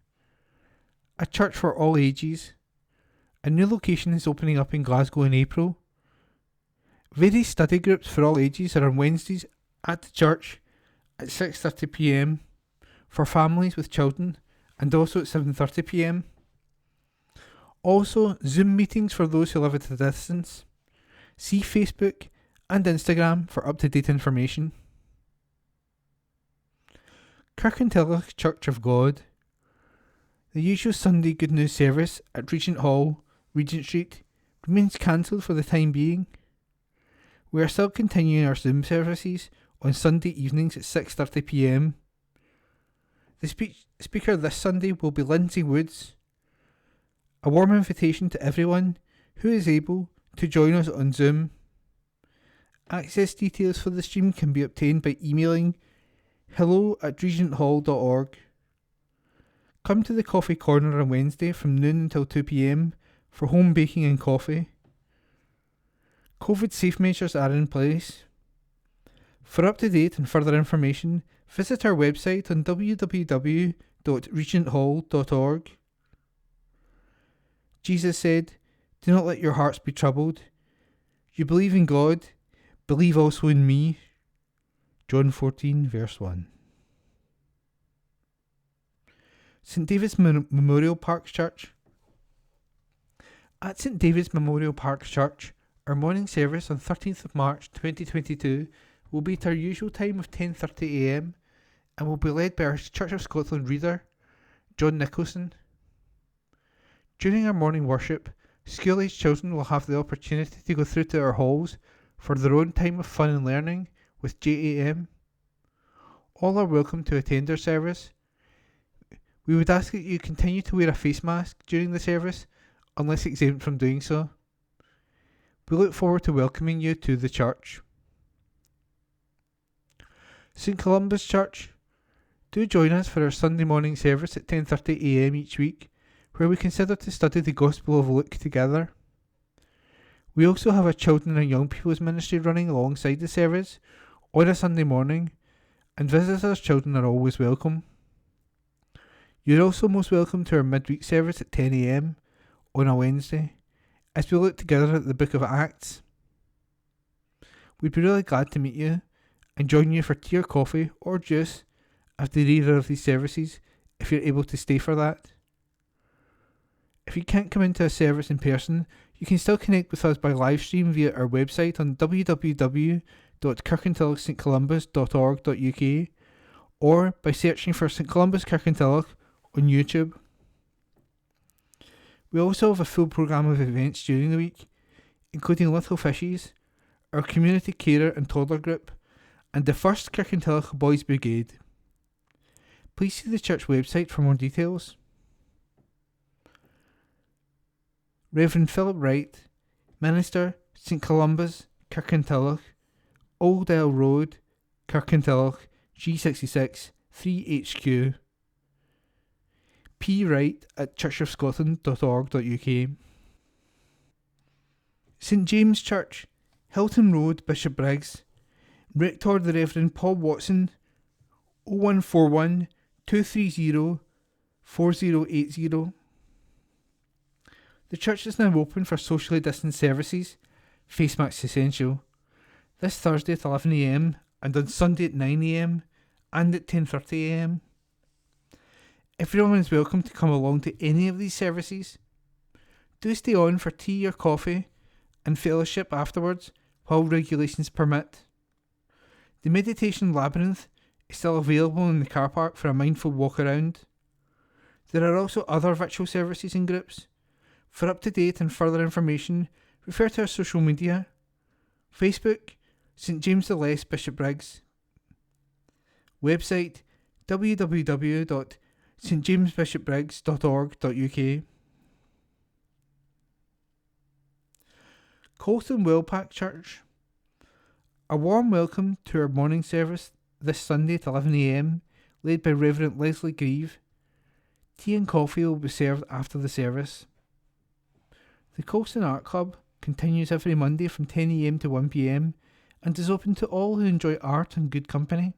S2: A church for all ages. A new location is opening up in Glasgow in April. Various study groups for all ages are on Wednesdays at the church at 6:30pm for families with children, and also at 7:30pm. Also, Zoom meetings for those who live at a distance. See Facebook and Instagram for up-to-date information. Kirkintilloch Church of God. The usual Sunday Good News service at Regent Hall, Regent Street, remains cancelled for the time being. We are still continuing our Zoom services on Sunday evenings at 6:30pm. The speaker this Sunday will be Lindsay Woods. A warm invitation to everyone who is able to join us on Zoom. Access details for the stream can be obtained by emailing hello@regenthall.org. Come to the coffee corner on Wednesday from noon until 2pm for home baking and coffee. COVID safe measures are in place. For up-to-date and further information, visit our website on www.regenthall.org. Jesus said, "Do not let your hearts be troubled. You believe in God, believe also in me." John 14 verse 1. St David's Memorial Park Church. At St David's Memorial Park Church, our morning service on 13th of March 2022 will be at our usual time of 10:30am and will be led by our Church of Scotland reader, John Nicholson. During our morning worship, school-aged children will have the opportunity to go through to our halls for their own time of fun and learning with JAM. All are welcome to attend our service. We would ask that you continue to wear a face mask during the service unless exempt from doing so. We look forward to welcoming you to the church. St Columba's Church. Do join us for our Sunday morning service at 10:30am each week, where we consider to study the Gospel of Luke together. We also have a children and young people's ministry running alongside the service on a Sunday morning, and visitors' children are always welcome. You're also most welcome to our midweek service at 10am on a Wednesday, as we look together at the Book of Acts. We'd be really glad to meet you and join you for tea or coffee or juice after either of these services, if you're able to stay for that. If you can't come into a service in person, you can still connect with us by live stream via our website on www.kirkintillochstcolumbus.org.uk or by searching for St Columba's Kirkintilloch on YouTube. We also have a full programme of events during the week, including Little Fishies, our community carer and toddler group, and the first Kirkintilloch Boys Brigade. Please see the church website for more details. Reverend Philip Wright, Minister, St Columba's, Kirkintilloch, Old Isle Road, Kirkintilloch, G66 3HQ. P. Wright at churchofscotland.org.uk. St James Church, Hilton Road, Bishopbriggs. Rector the Reverend Paul Watson, 0141 230 4080. The church is now open for socially distanced services, face masks essential, this Thursday at 11am and on Sunday at 9am and at 10:30am. Everyone is welcome to come along to any of these services. Do stay on for tea or coffee and fellowship afterwards while regulations permit. The Meditation Labyrinth is still available in the car park for a mindful walk around. There are also other virtual services and groups. For up-to-date and further information, refer to our social media. Facebook, St James the Less Bishopbriggs. Website, www.stjamesbishopbriggs.org.uk. Colston Wellpack Church. A warm welcome to our morning service this Sunday at 11am, led by Reverend Leslie Grieve. Tea and coffee will be served after the service. The Colston Art Club continues every Monday from 10am to 1pm and is open to all who enjoy art and good company.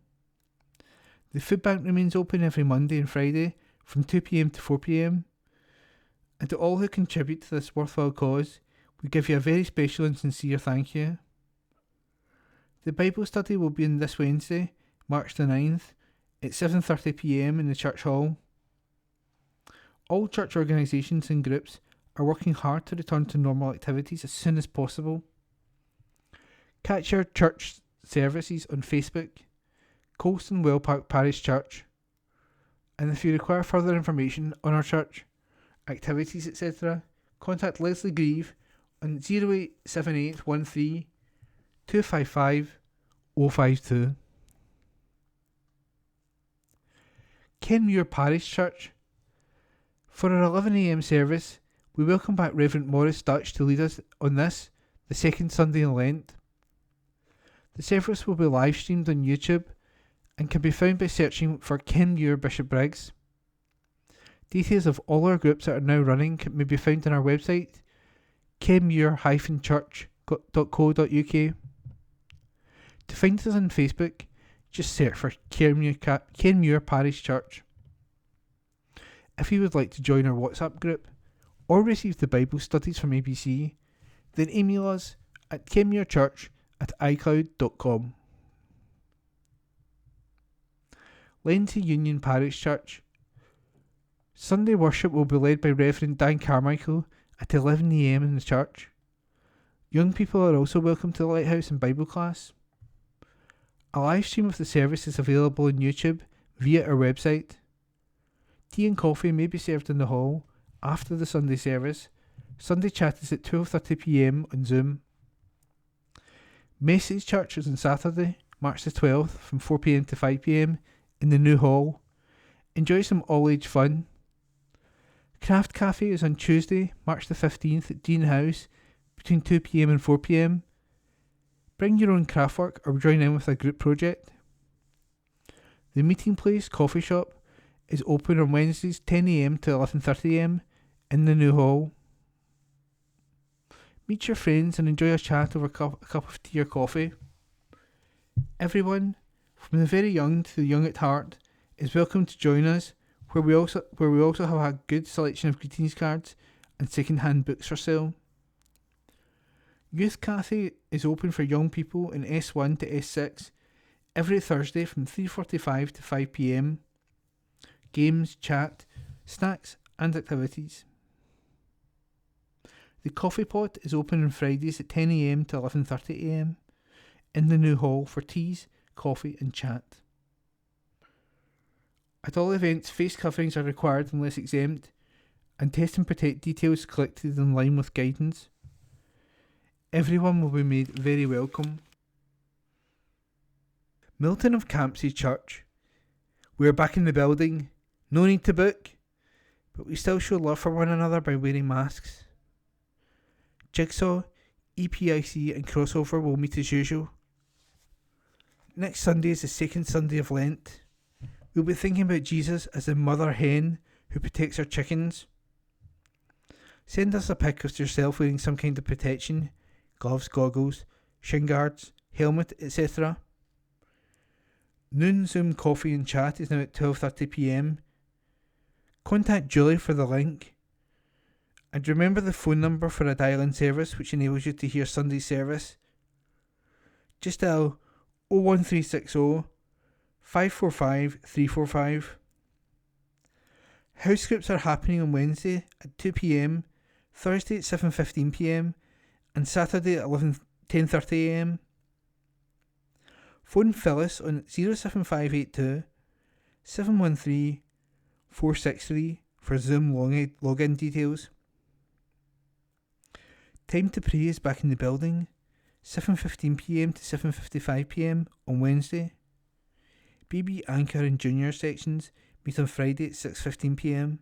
S2: The food bank remains open every Monday and Friday from 2pm to 4pm. And to all who contribute to this worthwhile cause, we give you a very special and sincere thank you. The Bible study will be on this Wednesday, March the 9th, at 7:30pm in the church hall. All church organisations and groups are working hard to return to normal activities as soon as possible. Catch our church services on Facebook, Colston Wellpark Parish Church, and if you require further information on our church, activities etc., contact Leslie Grieve on 087813 255 052. Kenmure Parish Church. For our 11am service, we welcome back Reverend Maurice Dutch to lead us on this, the second Sunday in Lent. The service will be live streamed on YouTube and can be found by searching for Kenmure Bishopbriggs. Details of all our groups that are now running may be found on our website, kenmure-church.co.uk. To find us on Facebook, just search for Kenmure Parish Church. If you would like to join our WhatsApp group or receive the Bible studies from ABC, then email us at kenmurechurch@icloud.com. Lenty Union Parish Church. Sunday worship will be led by Reverend Dan Carmichael at 11am in the church. Young people are also welcome to the Lighthouse and Bible class. A live stream of the service is available on YouTube via our website. Tea and coffee may be served in the hall after the Sunday service. Sunday chat is at 12:30pm on Zoom. Message Church is on Saturday, March the 12th from 4pm to 5pm in the new hall. Enjoy some all-age fun. Craft Cafe is on Tuesday, March the 15th at Dean House between 2pm and 4pm. Bring your own craftwork or join in with a group project. The Meeting Place Coffee Shop is open on Wednesdays 10am to 11:30am in the new hall. Meet your friends and enjoy a chat over a cup of tea or coffee. Everyone, from the very young to the young at heart, is welcome to join us, where we also have a good selection of greetings cards and second-hand books for sale. Youth Cafe is open for young people in S1 to S6 every Thursday from 3:45 to 5pm. Games, chat, snacks and activities. The Coffee Pot is open on Fridays at 10am to 11:30am in the new hall for teas, coffee and chat. At all events, face coverings are required unless exempt, and test and protect details collected in line with guidance. Everyone will be made very welcome. Milton of Campsie Church. We are back in the building. No need to book, but we still show love for one another by wearing masks. Jigsaw, EPIC and Crossover will meet as usual. Next Sunday is the second Sunday of Lent. We'll be thinking about Jesus as the mother hen who protects our chickens. Send us a pic of yourself wearing some kind of protection, gloves, goggles, shin guards, helmet, etc. Noon Zoom coffee and chat is now at 12:30pm. Contact Julie for the link. And remember the phone number for a dial-in service which enables you to hear Sunday's service. Just dial 01360 545 345. House groups are happening on Wednesday at 2pm, Thursday at 7:15pm and Saturday at 10:30am. Phone Phyllis on 07582 713 463 for Zoom login details. Time to Pray is back in the building, 7:15pm to 7:55pm on Wednesday. BB Anchor and Junior sections meet on Friday at 6:15pm.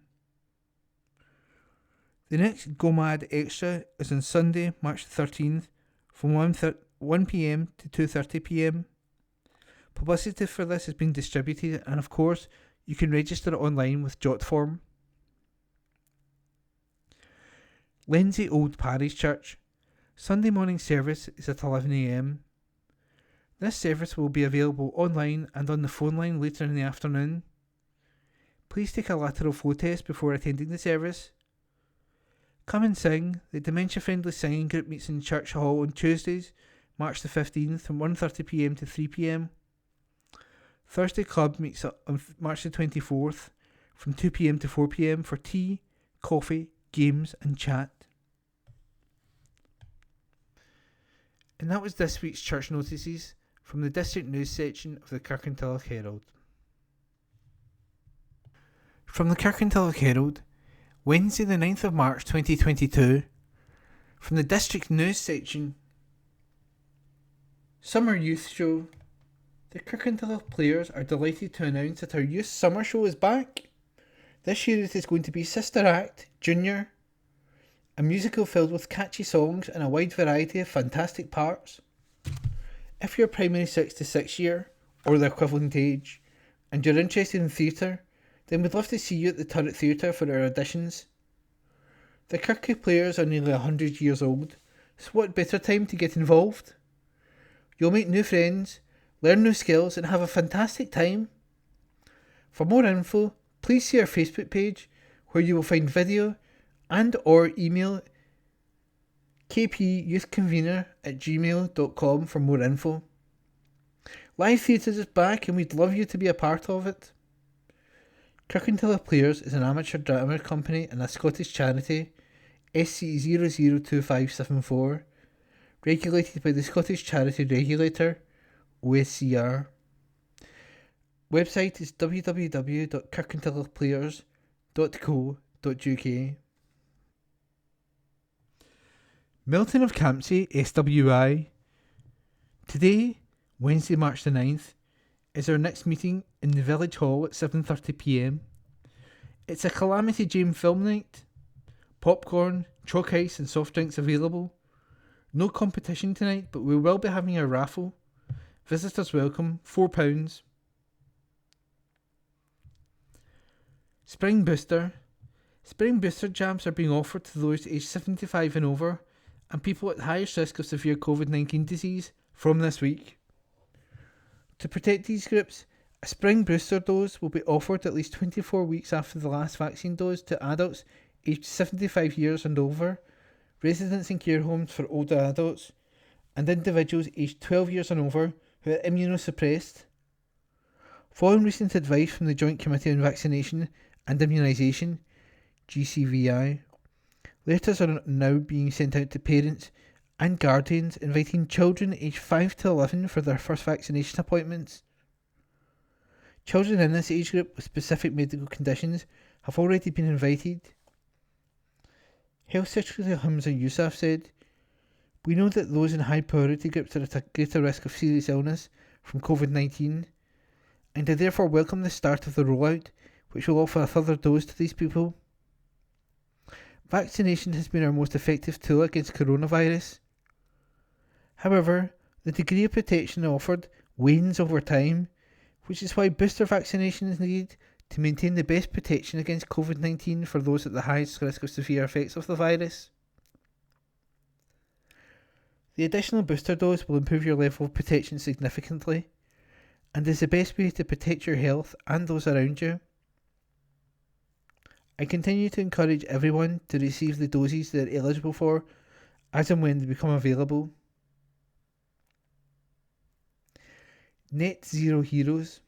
S2: The next Go Mad Extra is on Sunday, March the 13th from 1pm to 2:30pm. Publicity for this has been distributed and of course you can register online with Jotform. Lindsay Old Parish Church. Sunday morning service is at 11am. This service will be available online and on the phone line later in the afternoon. Please take a lateral flow test before attending the service. Come and Sing. The dementia-friendly singing group meets in Church Hall on Tuesdays, March the 15th from 1:30pm to 3pm. Thursday Club meets on March the 24th from 2pm to 4pm for tea, coffee, games and chat. And that was this week's church notices from the district news section of the Kirkintilloch Herald. From the Kirkintilloch Herald, Wednesday the 9th of March 2022, from the district news section. Summer Youth Show. The Kirkintilloch players are delighted to announce that our youth summer show is back. This year it is going to be Sister Act, Junior, a musical filled with catchy songs and a wide variety of fantastic parts. If you're primary 6 to 6 year, or the equivalent age, and you're interested in theatre, then we'd love to see you at the Turret Theatre for our auditions. The Kirky players are nearly 100 years old, so what better time to get involved? You'll make new friends, learn new skills and have a fantastic time. For more info, please see our Facebook page where you will find video and or email kpyouthconvener@gmail.com for more info. Live theatre is back and we'd love you to be a part of it. Kirkintilloch Players is an amateur drama company and a Scottish charity, SC002574, regulated by the Scottish Charity Regulator, OSCR. Website is www.kirkintillochplayers.co.uk. Milton of Campsie, SWI. Today, Wednesday, March the 9th, is our next meeting in the Village Hall at 7:30pm. It's a Calamity Jane film night. Popcorn, chalk ice and soft drinks available. No competition tonight, but we will be having a raffle. Visitors welcome, £4. Spring Booster. Spring Booster jabs are being offered to those aged 75 and over and people at highest risk of severe COVID-19 disease from this week. To protect these groups, a spring booster dose will be offered at least 24 weeks after the last vaccine dose to adults aged 75 years and over, residents in care homes for older adults, and individuals aged 12 years and over who are immunosuppressed. Following recent advice from the Joint Committee on Vaccination and Immunisation, GCVI, letters are now being sent out to parents and guardians inviting children aged 5 to 11 for their first vaccination appointments. Children in this age group with specific medical conditions have already been invited. Health Secretary Hamza Yousaf said, "We know that those in high priority groups are at a greater risk of serious illness from COVID-19 and I therefore welcome the start of the rollout which will offer a further dose to these people. Vaccination has been our most effective tool against coronavirus. However, the degree of protection offered wanes over time, which is why booster vaccination is needed to maintain the best protection against COVID-19 for those at the highest risk of severe effects of the virus. The additional booster dose will improve your level of protection significantly, and is the best way to protect your health and those around you. I continue to encourage everyone to receive the doses they are eligible for as and when they become available. Net Zero Heroes.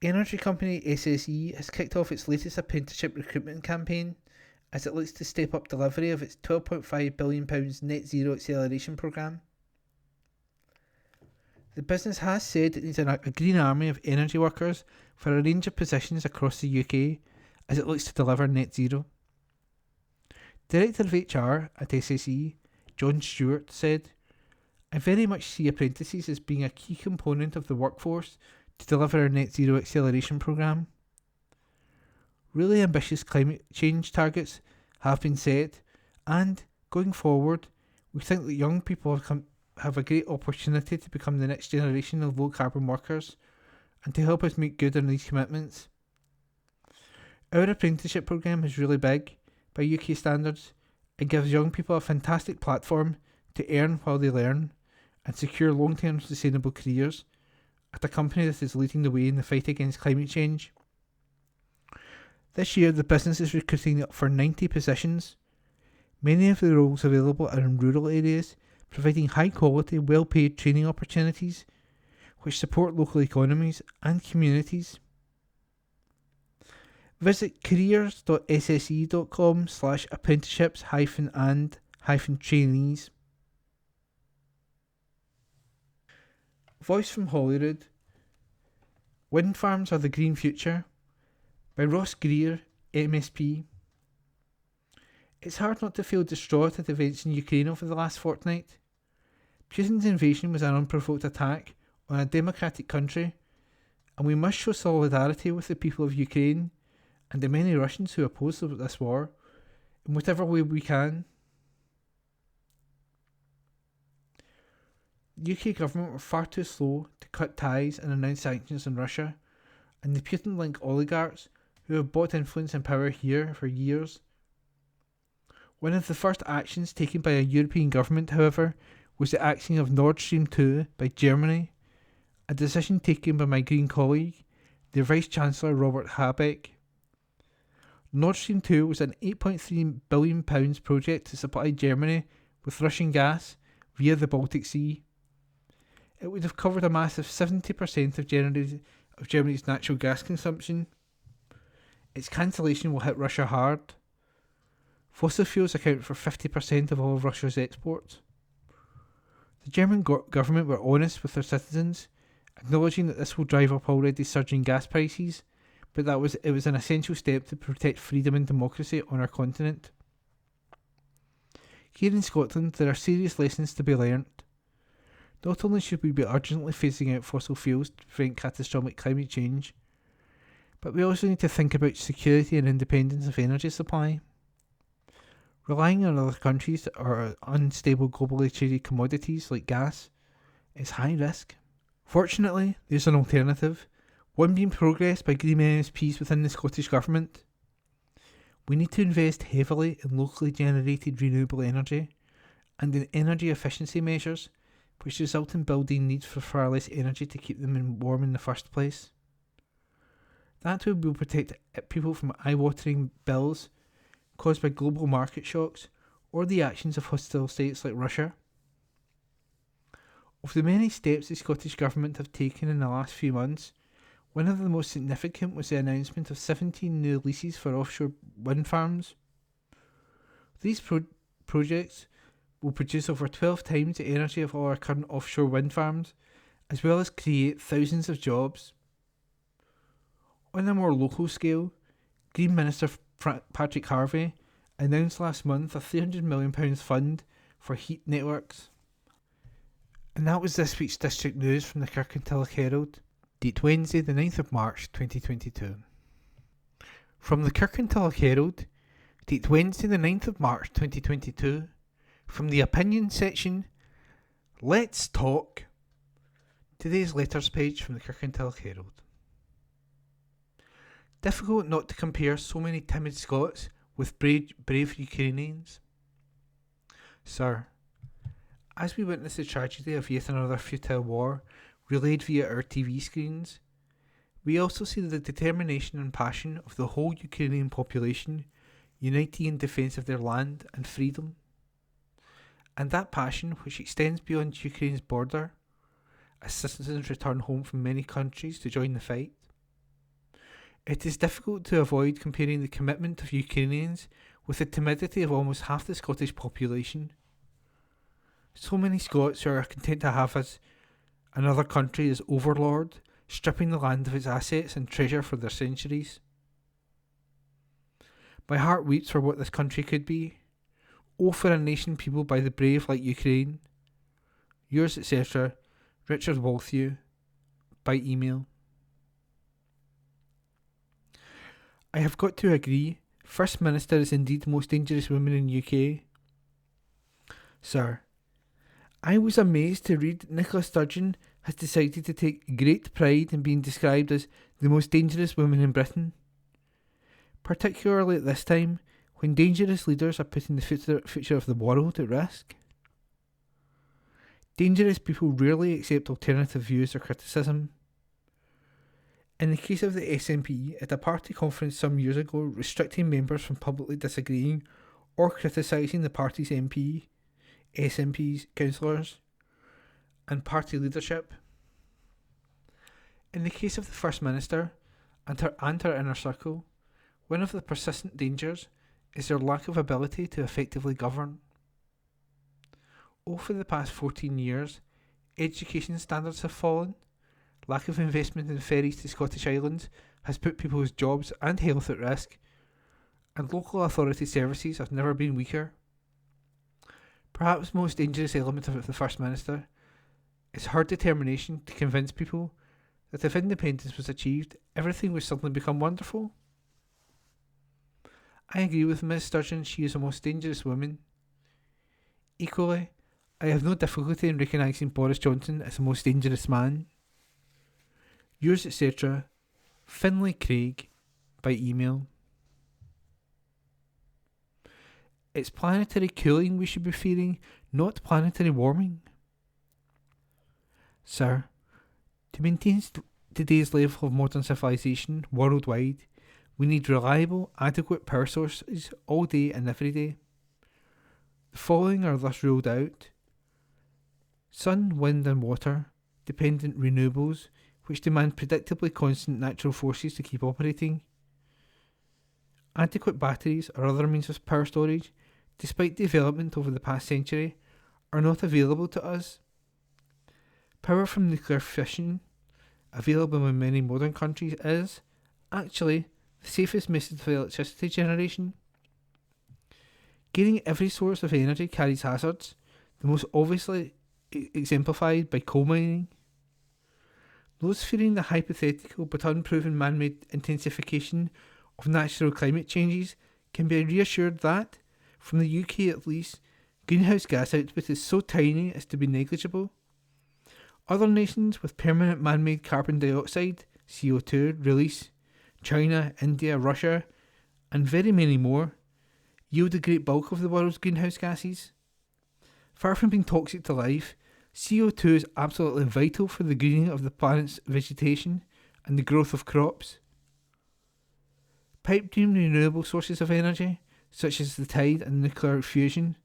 S2: Energy company SSE has kicked off its latest apprenticeship recruitment campaign as it looks to step up delivery of its £12.5 billion Net Zero Acceleration Programme. The business has said it needs a green army of energy workers for a range of positions across the UK as it looks to deliver net zero. Director of HR at SSE, John Stewart, said, "I very much see apprentices as being a key component of the workforce to deliver our net zero acceleration programme. Really ambitious climate change targets have been set, and going forward, we think that young people have a great opportunity to become the next generation of low carbon workers and to help us make good on these commitments. Our apprenticeship programme is really big by UK standards. It gives young people a fantastic platform to earn while they learn and secure long-term sustainable careers at a company that is leading the way in the fight against climate change. This year, the business is recruiting for 90 positions. Many of the roles available are in rural areas, providing high-quality, well-paid training opportunities which support local economies and communities. Visit careers.sse.com/apprenticeships-and-trainees. Voice from Holyrood. Wind farms are the green future, by Ross Greer, MSP. It's hard not to feel distraught at events in Ukraine over the last fortnight. Putin's invasion was an unprovoked attack on a democratic country, and we must show solidarity with the people of Ukraine and the many Russians who oppose this war in whatever way we can. The UK government were far too slow to cut ties and announce sanctions on Russia and the Putin-linked oligarchs who have bought influence and power here for years. One of the first actions taken by a European government, however, was the axing of Nord Stream 2 by Germany, a decision taken by my Green colleague, the Vice-Chancellor Robert Habeck. Nord Stream 2 was an £8.3 billion project to supply Germany with Russian gas via the Baltic Sea. It would have covered a massive 70% of Germany's natural gas consumption. Its cancellation will hit Russia hard. Fossil fuels account for 50% of all of Russia's exports. The German government were honest with their citizens, acknowledging that this will drive up already surging gas prices, but it was an essential step to protect freedom and democracy on our continent. Here in Scotland, there are serious lessons to be learnt. Not only should we be urgently phasing out fossil fuels to prevent catastrophic climate change, but we also need to think about security and independence of energy supply. Relying on other countries or unstable globally traded commodities like gas is high risk. Fortunately, there's an alternative, one being progressed by Green MSPs within the Scottish Government. We need to invest heavily in locally generated renewable energy and in energy efficiency measures which result in building needs for far less energy to keep them warm in the first place. That way will protect people from eye-watering bills caused by global market shocks or the actions of hostile states like Russia. Of the many steps the Scottish Government have taken in the last few months, one of the most significant was the announcement of 17 new leases for offshore wind farms. These projects will produce over 12 times the energy of all our current offshore wind farms, as well as create thousands of jobs. On a more local scale, Green Minister Patrick Harvie announced last month a £300 million fund for heat networks. And that was this week's District News from the Kirkintilloch Herald, date Wednesday the 9th of March 2022. From the Kirkintilloch Herald, date Wednesday the 9th of March 2022, from the opinion section, let's talk. Today's letters page from the Kirkintilloch Herald. Difficult not to compare so many timid Scots with brave Ukrainians. Sir, as we witness the tragedy of yet another futile war relayed via our TV screens, we also see the determination and passion of the whole Ukrainian population uniting in defence of their land and freedom. And that passion, which extends beyond Ukraine's border, as citizens return home from many countries to join the fight. It is difficult to avoid comparing the commitment of Ukrainians with the timidity of almost half the Scottish population. So many Scots who are content to have us another country as overlord, stripping the land of its assets and treasure for their centuries. My heart weeps for what this country could be. Oh, for a nation peopled by the brave like Ukraine. Yours, etc., Richard Walthew, by email. I have got to agree, First Minister is indeed the most dangerous woman in UK. Sir, I was amazed to read that Nicola Sturgeon has decided to take great pride in being described as the most dangerous woman in Britain, particularly at this time when dangerous leaders are putting the future of the world at risk. Dangerous people rarely accept alternative views or criticism. In the case of the SNP, at a party conference some years ago restricting members from publicly disagreeing or criticising the party's MP, SNP's councillors, and party leadership. In the case of the First Minister and her inner circle, one of the persistent dangers is their lack of ability to effectively govern. Over the past 14 years, education standards have fallen, lack of investment in ferries to Scottish Islands has put people's jobs and health at risk, and local authority services have never been weaker. Perhaps the most dangerous element of the First Minister is her determination to convince people that if independence was achieved, everything would suddenly become wonderful. I agree with Ms Sturgeon, she is the most dangerous woman. Equally, I have no difficulty in recognising Boris Johnson as the most dangerous man. Yours, etc., Finlay Craig, by email. It's planetary cooling we should be fearing, not planetary warming. Sir, to maintain today's level of modern civilization worldwide, we need reliable, adequate power sources all day and every day. The following are thus ruled out: sun, wind and water, dependent renewables, which demand predictably constant natural forces to keep operating. Adequate batteries or other means of power storage, despite development over the past century, are not available to us. Power from nuclear fission, available in many modern countries, is, actually, the safest method of electricity generation. Gaining every source of energy carries hazards, the most obviously exemplified by coal mining. Those fearing the hypothetical but unproven man-made intensification of natural climate changes can be reassured that, from the UK at least, greenhouse gas output is so tiny as to be negligible. Other nations with permanent man-made carbon dioxide, CO2, release, China, India, Russia, and very many more, yield the great bulk of the world's greenhouse gases. Far from being toxic to life, CO2 is absolutely vital for the greening of the planet's vegetation and the growth of crops. Pipe-dream renewable sources of energy, such as the tide and nuclear fusion,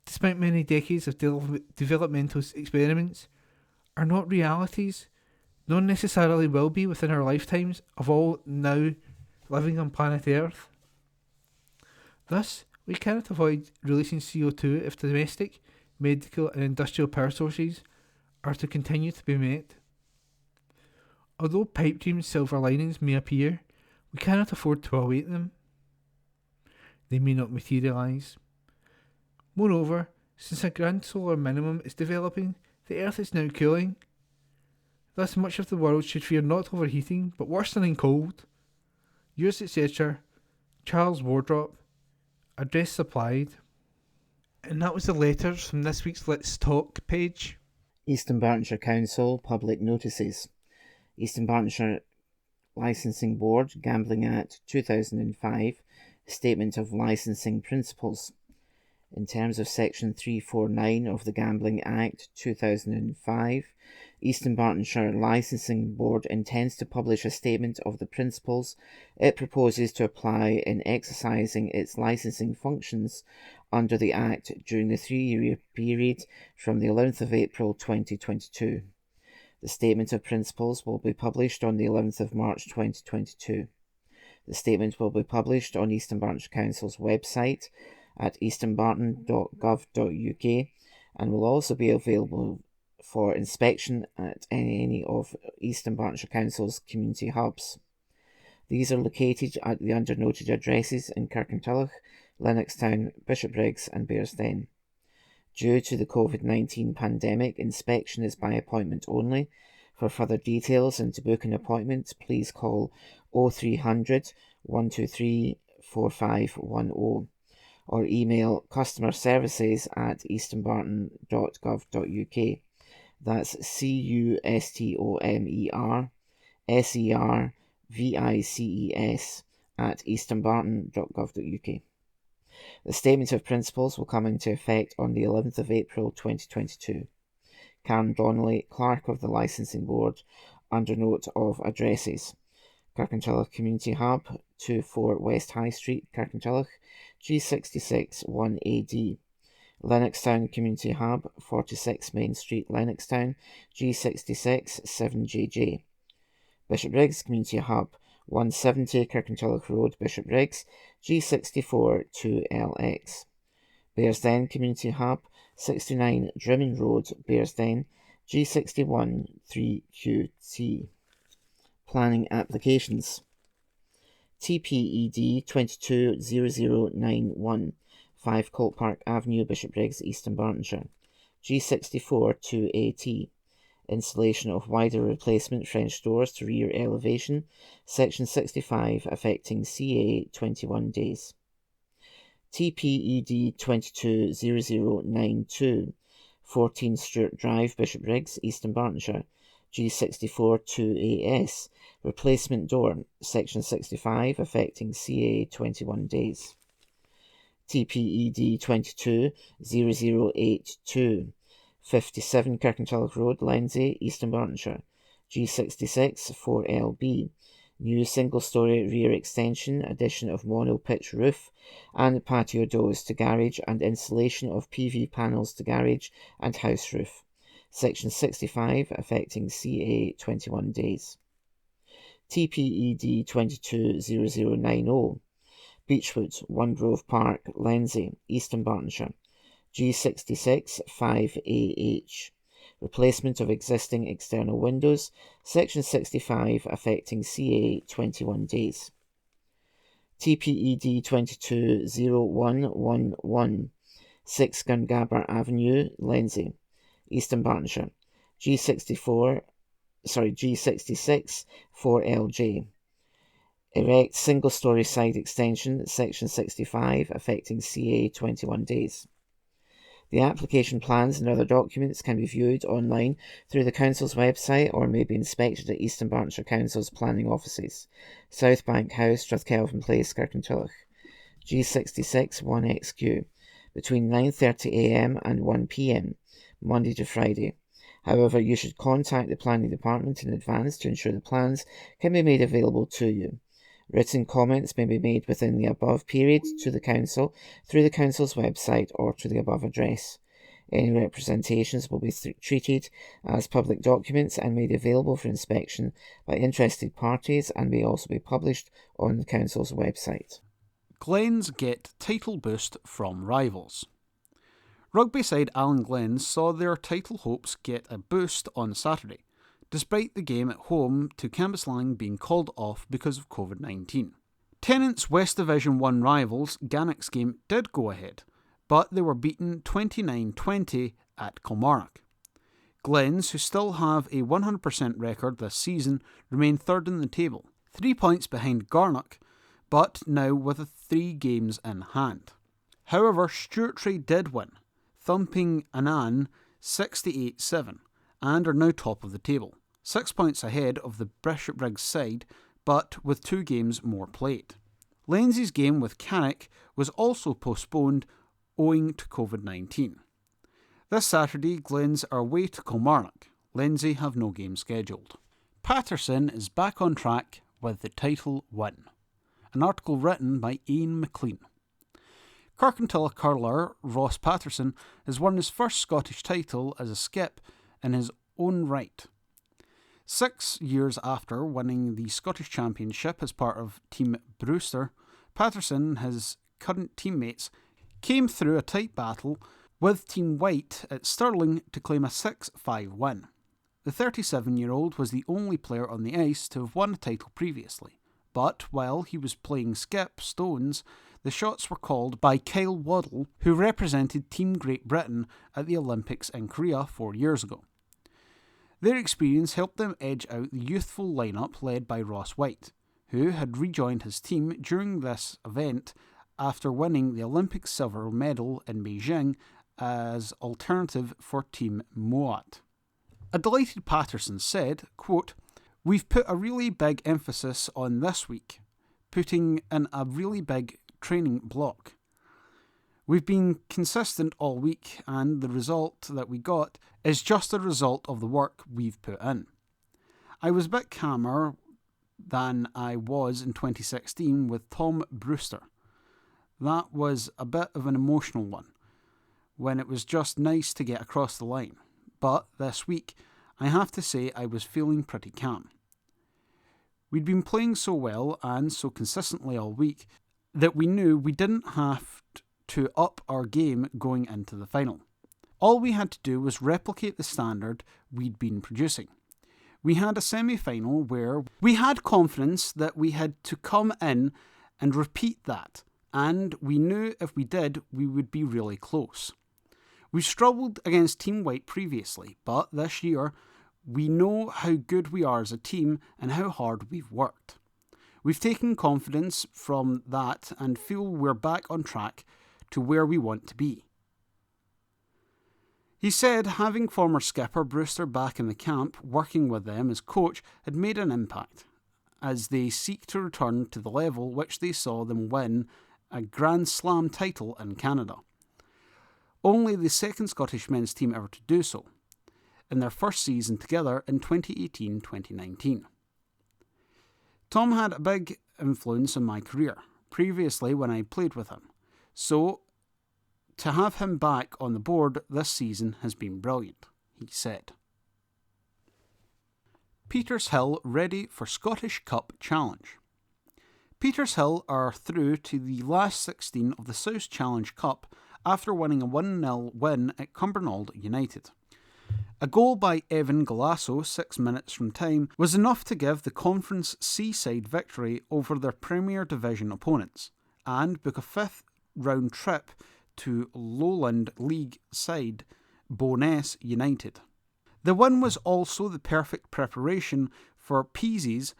S2: despite many decades of developmental experiments, are not realities, nor necessarily will be within our lifetimes of all now living on planet Earth. Thus, we cannot avoid releasing CO2 if domestic, medical and industrial power sources are to continue to be met. Although pipe dream silver linings may appear, we cannot afford to await them. They may not materialise. Moreover, since a grand solar minimum is developing, the Earth is now cooling. Thus much of the world should fear not overheating, but worsening cold. Yours, etc., Charles Wardrop. Address supplied. And that was the letters from this week's Let's Talk page.
S4: Eastern Bartonshire Council Public Notices. Eastern Bartonshire Licensing Board, Gambling Act 2005, Statement of Licensing Principles. In terms of Section 349 of the Gambling Act 2005, Eastern Bartonshire Licensing Board intends to publish a statement of the principles it proposes to apply in exercising its licensing functions under the Act during the 3-year period from the 11th of April 2022. The statement of principles will be published on the 11th of March 2022. The statement will be published on Eastern Bartonshire Council's website at easternbarton.gov.uk and will also be available for inspection at any of Eastern Bartonshire Council's community hubs. These are located at the under-noted addresses in Kirkintilloch, Lennoxtown, Bishopbriggs and Bearsden. Due to the COVID-19 pandemic, inspection is by appointment only. For further details and to book an appointment, please call 0300 123 4510 or email customerservices@easternbarton.gov.uk. That's customerservices @easternbarton.gov.uk. The Statement of Principles will come into effect on the 11th of April 2022. Karen Donnelly, Clerk of the Licensing Board, under note of addresses: Kirkintilloch Community Hub, 24 West High Street, Kirkintilloch, G66 1AD. Lennoxtown Community Hub, 46 Main Street, Lennoxtown, G66 7JJ. Bishopbriggs Community Hub, 170 Kirkintilloch Road, Bishopbriggs, G64 2LX. Bearsden Community Hub, 69 Drimmen Road, Bearsden, G61 3QT. Planning applications: TPED 220091, 5 Colt Park Avenue, Bishopbriggs, Eastern Bartonshire, G64 2AT. Installation of wider replacement French doors to rear elevation, Section 65, affecting CA 21 days. TPED 220092, 14 Stewart Drive, Bishopbriggs, Eastern Bartonshire, G64 2AS, replacement door, Section 65, affecting CA 21 days. TPED 220082, 57 Kirkintilloch Road, Lenzie, Eastern Bartonshire, G66 4LB, new single-storey rear extension, addition of mono-pitch roof and patio doors to garage and installation of PV panels to garage and house roof. Section 65, affecting CA 21 days. TPED 220090, Beechwood, One Grove Park, Lenzie, Eastern Bartonshire, G66 5AH, replacement of existing external windows, Section 65, affecting CA 21 days. TPED 220111, 6 Gungabber Avenue, Lenzie, Eastern Bartonshire, G66 4LJ, erect single-storey side extension, Section 65, affecting CA 21 days. The application plans and other documents can be viewed online through the Council's website or may be inspected at Eastern Bartonshire Council's planning offices, South Bank House, Strathkelvin Place, Kirkintilloch, G66 1XQ, between 9:30am and 1pm, Monday to Friday. However, you should contact the Planning Department in advance to ensure the plans can be made available to you. Written comments may be made within the above period to the Council through the Council's website or to the above address. Any representations will be treated as public documents and made available for inspection by interested parties and may also be published on the Council's website.
S3: Glens get title boost from rivals. Rugby side Allen Glens saw their title hopes get a boost on Saturday, despite the game at home to Cambuslang being called off because of COVID-19. Tennent's West Division 1 rivals Gannick's game did go ahead, but they were beaten 29-20 at Kilmarnock. Glens, who still have a 100% record this season, remain third in the table, 3 points behind Garnock, but now with 3 games in hand. However, Stewartry did win, thumping Annan 68-7, and are now top of the table, 6 points ahead of the Bishopbriggs side, but with 2 games more played. Lenzie's game with Cannock was also postponed owing to COVID-19. This Saturday, Glens are away to Kilmarnock. Lindsay have no game scheduled. Patterson is back on track with the title win. An article written by Ian McLean. Kirkintilloch hurler Ross Patterson has won his first Scottish title as a skip in his own right. 6 years after winning the Scottish Championship as part of Team Brewster, Patterson and his current teammates came through a tight battle with Team White at Stirling to claim a 6-5 win. The 37-year-old was the only player on the ice to have won a title previously, but while he was playing skip Stones, the shots were called by Kyle Waddle, who represented Team Great Britain at the Olympics in Korea 4 years ago. Their experience helped them edge out the youthful lineup led by Ross White, who had rejoined his team during this event after winning the Olympic silver medal in Beijing as alternative for Team Moat. A delighted Patterson said, quote, "We've put a really big emphasis on this week, putting in a really big training block. We've been consistent all week, and the result that we got is just a result of the work we've put in. I was a bit calmer than I was in 2016 with Tom Brewster. That was a bit of an emotional one, when it was just nice to get across the line. But this week, I have to say I was feeling pretty calm. We'd been playing so well and so consistently all week that we knew we didn't have to up our game going into the final. All we had to do was replicate the standard we'd been producing. We had a semi-final where we had confidence that we had to come in and repeat that, and we knew if we did, we would be really close. We've struggled against Team White previously, but this year we know how good we are as a team and how hard we've worked. We've taken confidence from that and feel we're back on track to where we want to be." He said having former skipper Brewster back in the camp, working with them as coach, had made an impact, as they seek to return to the level which they saw them win a Grand Slam title in Canada. Only the second Scottish men's team ever to do so, in their first season together in 2018-2019. Tom had a big influence on my career, previously when I played with him, so to have him back on the board this season has been brilliant, he said. Petershill ready for Scottish Cup Challenge. Petershill are through to the last 16 of the South Challenge Cup after winning a 1-0 win at Cumbernauld United. A goal by Evan Galasso 6 minutes from time was enough to give the Conference C-side victory over their Premier Division opponents and book a 5th round trip to Lowland League side Bo'ness United. The win was also the perfect preparation for Peasies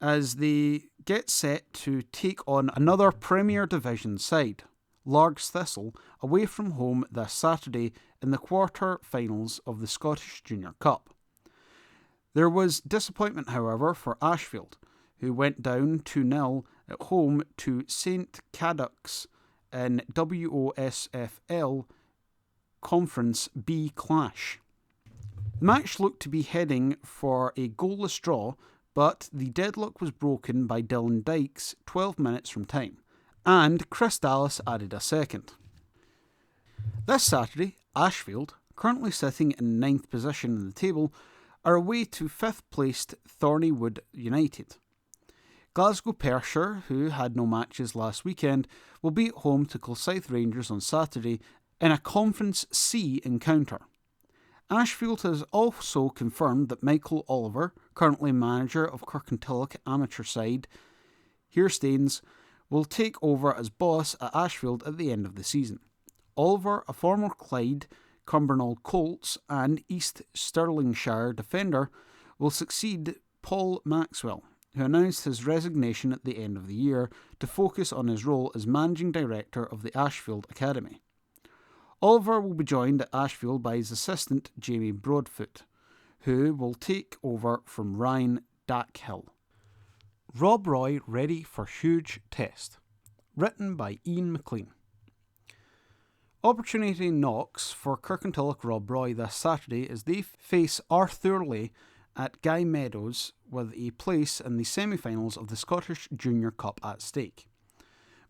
S3: as they get set to take on another Premier Division side, Largs Thistle, away from home this Saturday in the quarter-finals of the Scottish Junior Cup. There was disappointment, however, for Ashfield, who went down 2-0 at home to St Cadoc's in WOSFL Conference B clash. The match looked to be heading for a goalless draw, but the deadlock was broken by Dylan Dykes 12 minutes from time, and Chris Dallas added a second. This Saturday, Ashfield, currently sitting in 9th position in the table, are away to 5th placed Thornywood United. Glasgow Perthshire, who had no matches last weekend, will be at home to Kilsyth Rangers on Saturday in a Conference C encounter. Ashfield has also confirmed that Michael Oliver, currently manager of Kirkintilloch amateur side Hearstanes, will take over as boss at Ashfield at the end of the season. Oliver, a former Clyde, Cumbernauld Colts and East Stirlingshire defender, will succeed Paul Maxwell, who announced his resignation at the end of the year to focus on his role as managing director of the Ashfield Academy. Oliver will be joined at Ashfield by his assistant Jamie Broadfoot, who will take over from Ryan Dackhill. Rob Roy ready for huge test. Written by Ian McLean. Opportunity knocks for Kirkintilloch Rob Roy this Saturday as they face Arthurlie at Guy Meadows with a place in the semi-finals of the Scottish Junior Cup at stake.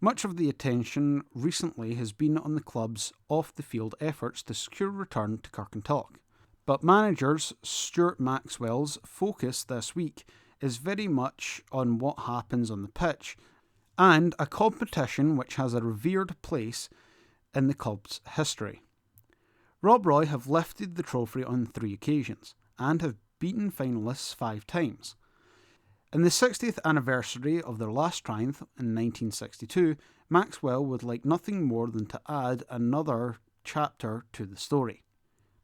S3: Much of the attention recently has been on the club's off-the-field efforts to secure return to Kirkintilloch. But managers Stuart Maxwell's focus this week is very much on what happens on the pitch and a competition which has a revered place in the club's history. Rob Roy have lifted the trophy on 3 occasions and have beaten finalists 5 times. In the 60th anniversary of their last triumph in 1962, Maxwell would like nothing more than to add another chapter to the story.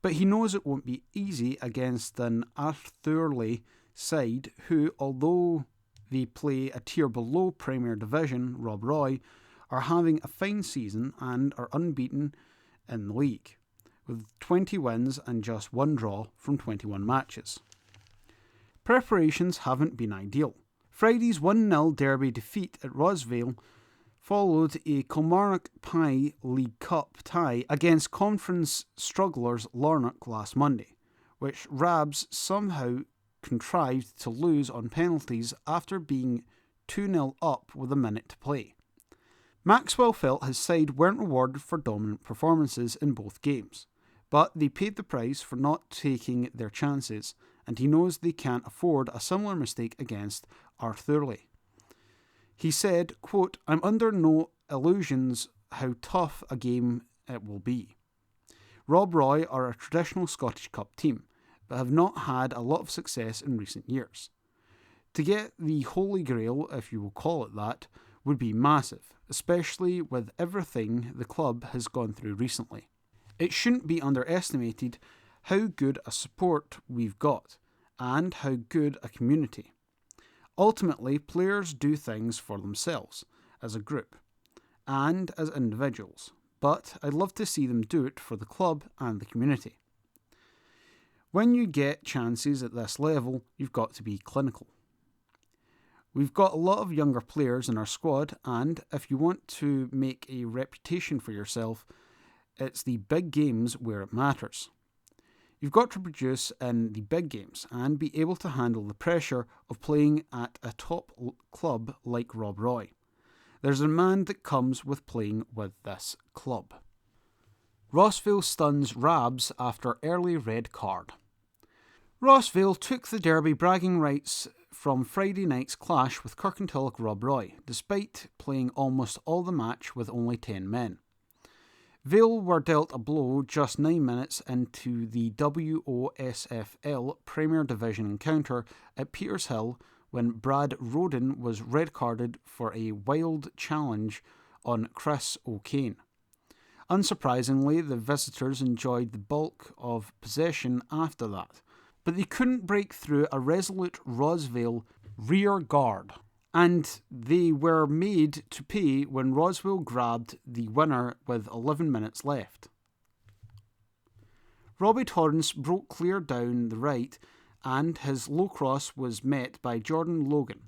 S3: But he knows it won't be easy against an Arthurlie side who, although they play a tier below Premier Division, Rob Roy, are having a fine season and are unbeaten in the league, with 20 wins and just 1 draw from 21 matches. Preparations haven't been ideal. Friday's 1-0 derby defeat at Rosvale followed a Kilmarnock Pie League Cup tie against conference strugglers Larnock last Monday, which Rabs somehow contrived to lose on penalties after being 2-0 up with a minute to play. Maxwell felt his side weren't rewarded for dominant performances in both games, but they paid the price for not taking their chances, and he knows they can't afford a similar mistake against Arthurlie. He said, quote, "I'm under no illusions how tough a game it will be. Rob Roy are a traditional Scottish Cup team, but have not had a lot of success in recent years. To get the Holy Grail, if you will call it that, would be massive, especially with everything the club has gone through recently. It shouldn't be underestimated how good a support we've got, and how good a community. Ultimately, players do things for themselves, as a group, and as individuals, but I'd love to see them do it for the club and the community. When you get chances at this level, you've got to be clinical. We've got a lot of younger players in our squad, and if you want to make a reputation for yourself, it's the big games where it matters. You've got to produce in the big games and be able to handle the pressure of playing at a top club like Rob Roy. There's a demand that comes with playing with this club." Rossvale stuns Rabs after early red card. Rossvale took the derby bragging rights from Friday night's clash with Kirkintilloch Rob Roy, despite playing almost all the match with only 10 men. Vale were dealt a blow just 9 minutes into the WOSFL Premier Division encounter at Petershill when Brad Roden was red-carded for a wild challenge on Chris O'Kane. Unsurprisingly, the visitors enjoyed the bulk of possession after that, but they couldn't break through a resolute Rosvale rear guard, and they were made to pay when Roswell grabbed the winner with 11 minutes left. Robbie Torrance broke clear down the right, and his low cross was met by Jordan Logan,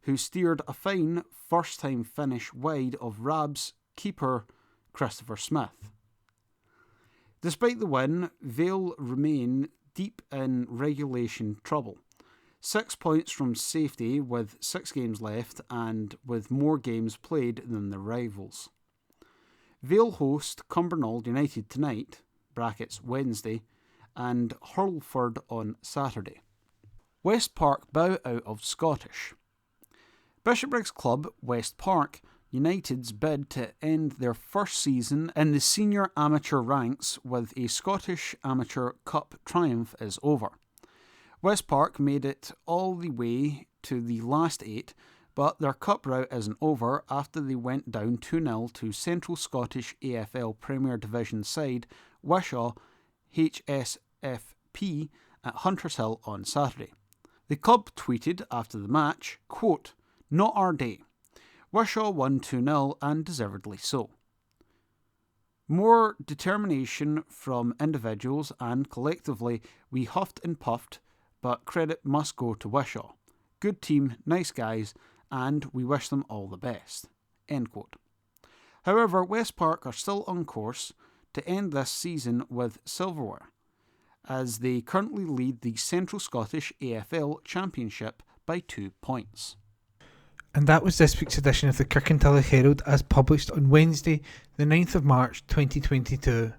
S3: who steered a fine first-time finish wide of Rabs keeper Christopher Smith. Despite the win, Vale remain deep in regulation trouble. 6 points from safety with 6 games left and with more games played than their rivals. Vale host Cumbernauld United tonight, brackets Wednesday, and Hurlford on Saturday. West Park bow out of Scottish. Bishopbriggs club West Park United's bid to end their first season in the senior amateur ranks with a Scottish Amateur Cup triumph is over. West Park made it all the way to the last 8, but their cup route isn't over after they went down 2-0 to Central Scottish AFL Premier Division side Wishaw HSFP at Hunters Hill on Saturday. The club tweeted after the match, quote, "Not our day. Wishaw won 2-0 and deservedly so. More determination from individuals and collectively we huffed and puffed, but credit must go to Wishaw. Good team, nice guys, and we wish them all the best." End quote. However, West Park are still on course to end this season with silverware, as they currently lead the Central Scottish AFL Championship by 2 points.
S2: And that was this week's edition of the Kirkintilloch Herald as published on Wednesday, the 9th of March 2022.